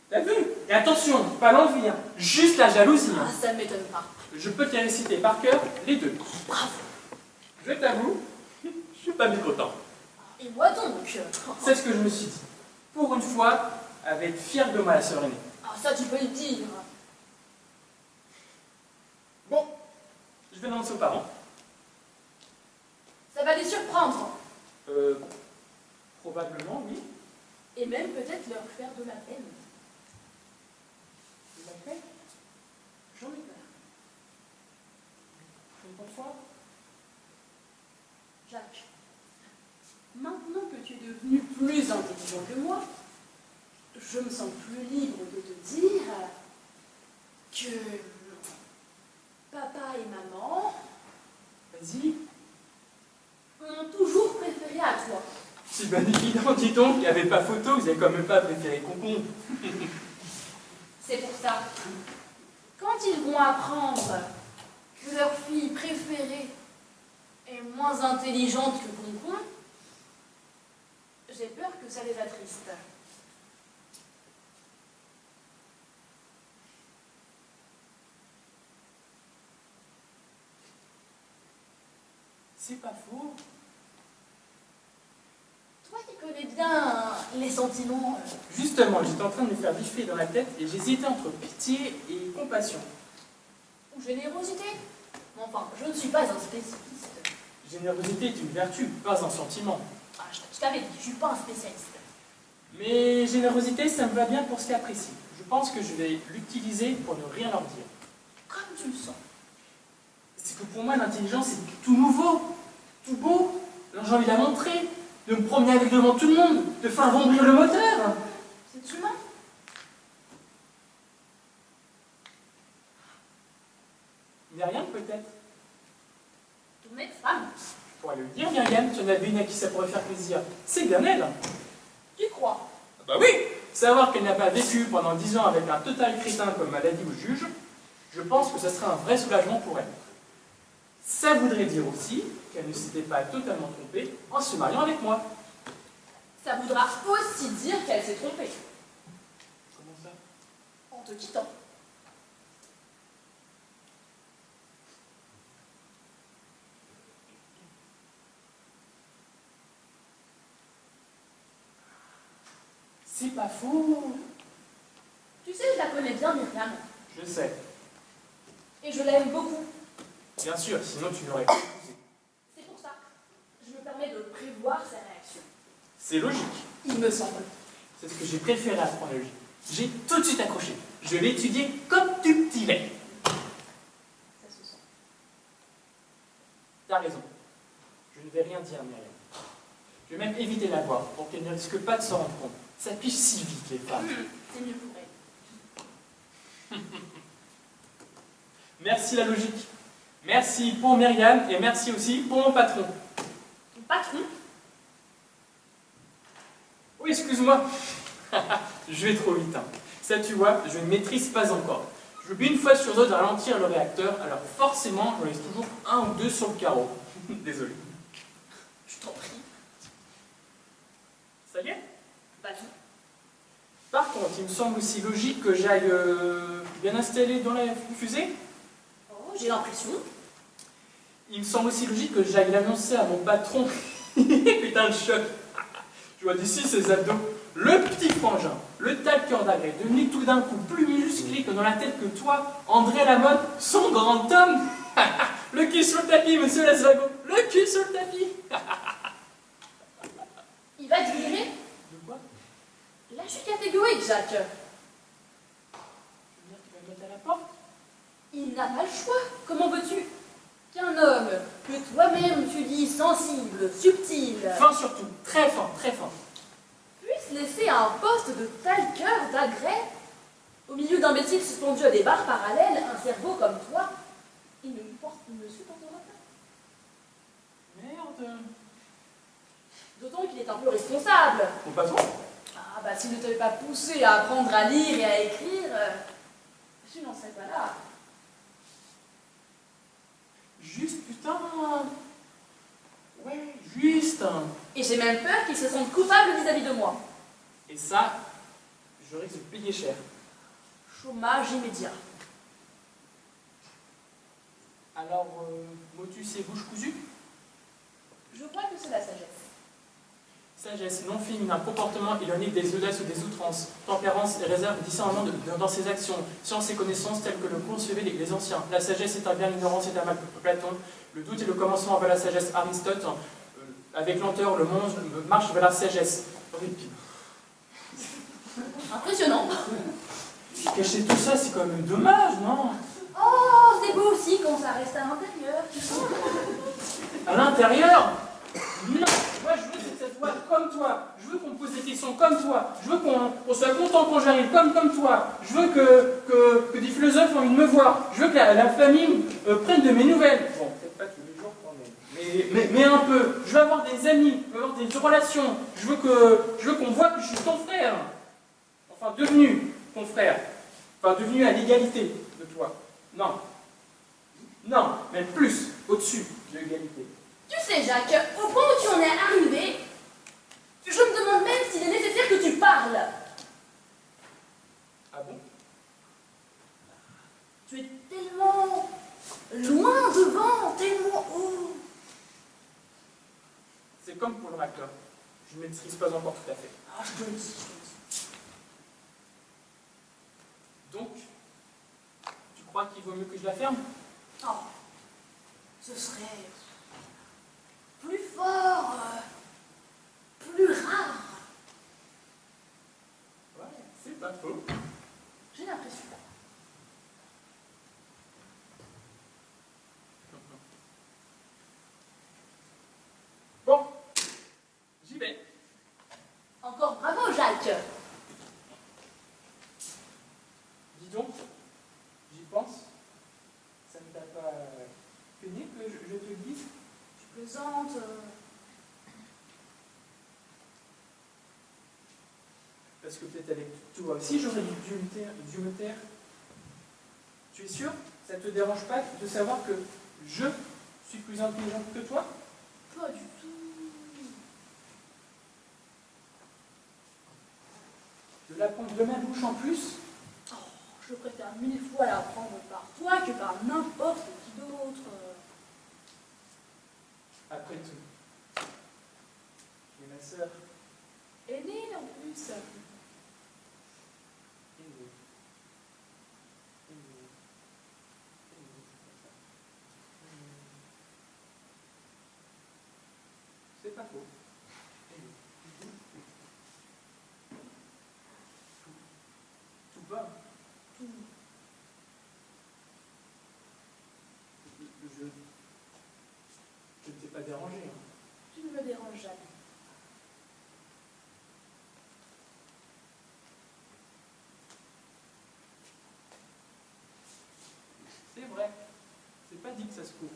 T'as vu? Et attention, pas l'envie, hein, juste la jalousie. Ah, ça ne m'étonne pas. Je peux te les réciter par cœur, les 2. Bravo. Je t'avoue, je suis pas mécontent. Et moi donc? C'est ce que je me suis dit. Pour une fois, elle va être fière de moi, la sœur aînée. Ah, ça, tu peux le dire. Bon, je vais l'annoncer aux parents. Ça va les surprendre. Probablement, oui. Et même peut-être leur faire de la peine. De la paix. J'en ai peur. Pourquoi? Jacques, maintenant que tu es devenu plus intelligent que moi, je me sens plus libre de te dire que papa et maman Vas-y. m'ont toujours préféré à toi. C'est bien évident, dis donc, il n'y avait pas photo, vous n'avez quand même pas préféré Concombre. C'est pour ça. Quand ils vont apprendre que leur fille préférée est moins intelligente que Concombre, j'ai peur que ça les attriste. C'est pas faux. Toi qui connais bien les sentiments, Justement, j'étais en train de me faire biffer dans la tête et j'hésitais entre pitié et compassion. ou générosité. Mais enfin, je ne suis pas un spécialiste. Générosité est une vertu, pas un sentiment. Ah, je t'avais dit, je ne suis pas un spécialiste. Mais générosité, ça me va bien pour ce cas précis. Je pense que je vais l'utiliser pour ne rien leur dire. Comme tu le sens. C'est que pour moi, l'intelligence, c'est tout nouveau, tout beau. Alors j'ai envie de la montrer, de me promener avec devant tout le monde, de faire bondir le moteur. C'est humain. Myriam, peut-être. Ton ex-femme. Je pourrais le dire, Myriam, tu en as une à qui ça pourrait faire plaisir. C'est bien elle. Tu crois? Ah bah oui. Savoir qu'elle n'a pas vécu pendant 10 ans avec un total crétin comme maladie ou juge, je pense que ce serait un vrai soulagement pour elle. Ça voudrait dire aussi qu'elle ne s'était pas totalement trompée en se mariant avec moi. Ça voudra aussi dire qu'elle s'est trompée Comment ça? en te quittant. C'est pas faux. Tu sais, je la connais bien, Myriam, Je sais. et je l'aime beaucoup. Bien sûr, sinon tu l'aurais pas épousée. C'est pour ça que je me permets de prévoir ses réactions. C'est logique. Il me semble. C'est ce que j'ai préféré apprendre la logique. J'ai tout de suite accroché. Je l'ai étudié comme du petit lait. Ça se sent. T'as raison. Je ne vais rien dire, Myriam. Je vais même éviter la voir pour qu'elle ne risque pas de s'en rendre compte. Ça piche si vite, les femmes. C'est mieux pour elle. Merci la logique. Merci pour Myriam et merci aussi pour mon patron. Ton patron? Oui, excuse-moi. Je vais trop vite. Hein. Ça, tu vois, je ne maîtrise pas encore. J'oublie une fois sur deux de ralentir le réacteur, alors forcément, j'en laisse toujours un ou deux sur le carreau. Désolé. Je t'en prie. Ça y est? Vas-y. Par contre, il me semble aussi logique que j'aille bien installer dans la fusée. Oh, j'ai l'impression. Il me semble aussi logique que j'aille l'annoncer à mon patron. Putain de choc. Je vois d'ici ses abdos. Le petit frangin, le talqueur d'agrès, devenu tout d'un coup plus musclé que dans la tête que toi, André Lamotte, son grand homme. Le cul sur le tapis, monsieur Lasvago. Le cul sur le tapis. Il va te virer? De quoi? Là, je suis catégorique, Jacques. Tu veux dire qu'il va me mettre à la porte? Il n'a pas le choix. Comment veux-tu qu'un homme que toi-même tu dis sensible, subtil, Fin surtout, très fin, très fin. puisse laisser un poste de talqueur d'agrès au milieu d'imbéciles suspendus à des barres parallèles, un cerveau comme toi, il ne supportera pas. Merde. D'autant qu'il est un peu responsable. Mon patron? Ah bah s'il ne t'avait pas poussé à apprendre à lire et à écrire, tu n'en serais pas là. Juste, putain. Ouais, juste. Et j'ai même peur qu'il se sente coupable vis-à-vis de moi. Et ça, je risque de payer cher. Chômage immédiat. Alors, motus et bouche cousue? Je crois que c'est la sagesse. Sagesse, non féminin, comportement éloigné des audaces ou des outrances, tempérance et réserve et discernement dans ses actions, science et connaissances telles que le concevaient les anciens. La sagesse est un bien, l'ignorance est un mal. Platon. Le doute est le commencement vers la sagesse. Aristote. Avec lenteur, le monde marche vers la sagesse. Impressionnant. Cacher tout ça, c'est quand même dommage, non? Oh, c'est beau aussi quand ça reste à l'intérieur. À l'intérieur? Non, moi je veux que cette voix comme toi. Je veux qu'on me pose des questions comme toi. Je veux qu'on soit content quand j'arrive comme toi. Je veux que des philosophes ont envie de me voir. Je veux que la famille prenne de mes nouvelles. Bon, peut-être pas tous les jours quand même. Mais un peu. Je veux avoir des amis, je veux avoir des relations. Je veux qu'on voit que je suis ton frère. Enfin, devenu ton frère. Enfin, devenu à l'égalité de toi. Non. Non, même plus, au-dessus de l'égalité. Tu sais, Jacques, au point où tu en es arrivé, je me demande même s'il est nécessaire que tu parles. Ah bon? Tu es tellement loin devant, tellement haut. C'est comme pour le réacteur. Je ne maîtrise pas encore tout à fait. Ah, je te le dis. Donc, tu crois qu'il vaut mieux que je la ferme? Oh, ce serait plus fort, plus rare. Ouais, c'est pas faux. J'ai l'impression. Bon, j'y vais. Encore bravo, Jacques. Dis donc, j'y pense. Ça ne t'a pas peiné que je te le dise? Tu plaisantes. Parce que peut-être avec toi aussi j'aurais dû me taire. Tu es sûr? Ça ne te dérange pas de savoir que je suis plus intelligente que toi? Pas du tout. De l'apprendre de ma bouche en plus? Oh, je préfère 1000 fois l'apprendre par toi que par n'importe qui d'autre. Après tout, tu es ma sœur. Aînée en plus. C'est pas faux. Tout va. Tout. Je ne t'ai pas dérangé. Hein. Tu ne me déranges jamais. C'est vrai. C'est pas dit que ça se couvre.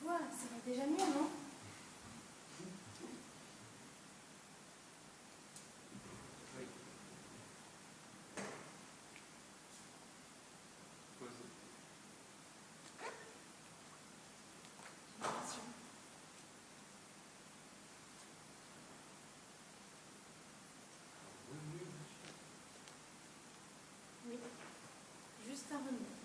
Tu vois, ça va déjà mieux, non? Oui, juste un remède.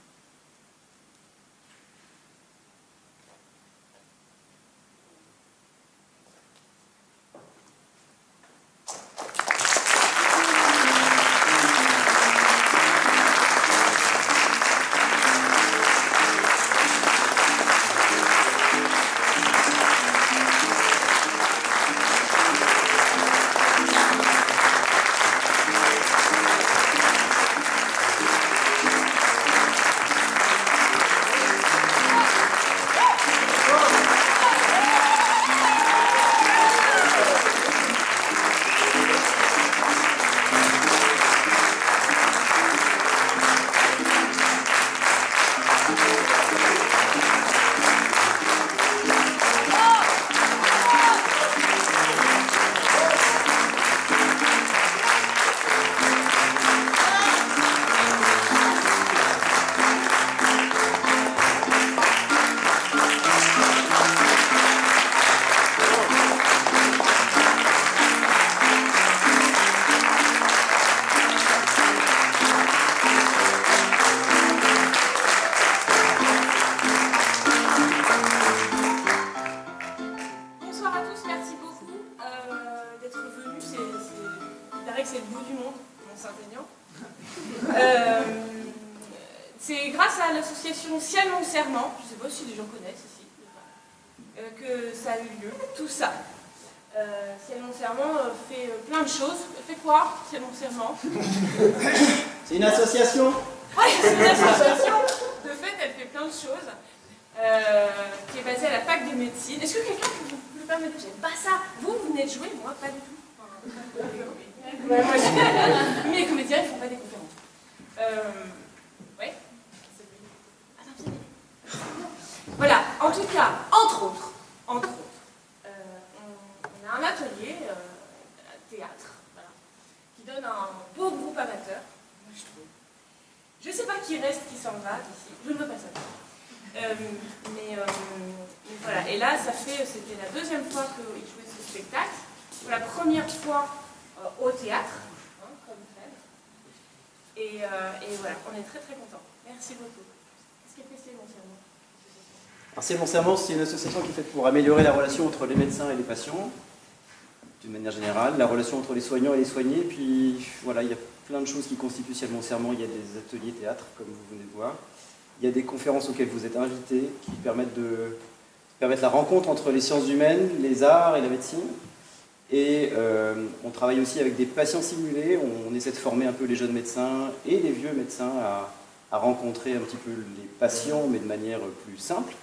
c'est le bout du monde, Mont-Saint-Aignan. C'est grâce à l'association Ciel Mon Serment, je ne sais pas si les gens connaissent ici, que ça a eu lieu, tout ça. Ciel Mon Serment fait plein de choses. Fait quoi, Ciel Mon Serment? C'est une association? Oui, c'est une association. De fait, elle fait plein de choses. Qui est basée à la fac de médecine. Est-ce que quelqu'un peut me permettre de dire pas ça? Vous venez de jouer, moi pas du tout. Ouais, moi, mais les comédiens ils font pas des conférences. Ouais. Attends, viens. Voilà, en tout cas, entre autres, on a un atelier théâtre, voilà, qui donne un beau groupe amateur, moi je trouve. Je sais pas qui reste, qui s'en va d'ici, je ne veux pas savoir. Mais voilà, et là, c'était la deuxième fois qu'ils jouaient ce spectacle. Pour la première fois au théâtre, hein, comme Fred. Et voilà, on est très très contents. Merci beaucoup. Qu'est-ce qu'est Ciel Mon Serment? Alors, Ciel Mon Serment, c'est une association qui est faite pour améliorer la relation entre les médecins et les patients, d'une manière générale, la relation entre les soignants et les soignés. Puis voilà, il y a plein de choses qui constituent Ciel Mon Serment. Il y a des ateliers théâtre, comme vous venez de voir. Il y a des conférences auxquelles vous êtes invités qui permettent de permettre la rencontre entre les sciences humaines, les arts et la médecine. Et on travaille aussi avec des patients simulés. On essaie de former un peu les jeunes médecins et les vieux médecins à rencontrer un petit peu les patients, mais de manière plus simple.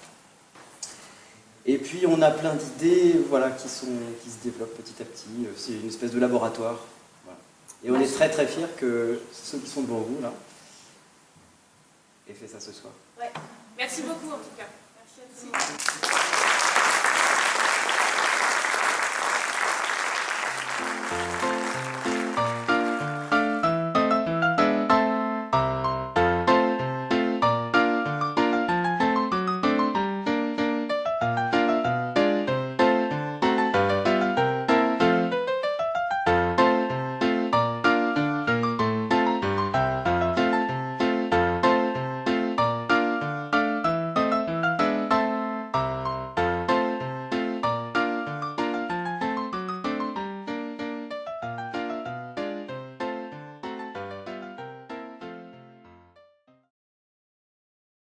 Et puis on a plein d'idées voilà, qui se développent petit à petit. C'est une espèce de laboratoire. Voilà. Et on est très très fiers que ceux qui sont devant vous là aient fait ça ce soir. Ouais. Merci beaucoup en tout cas. Merci à tous.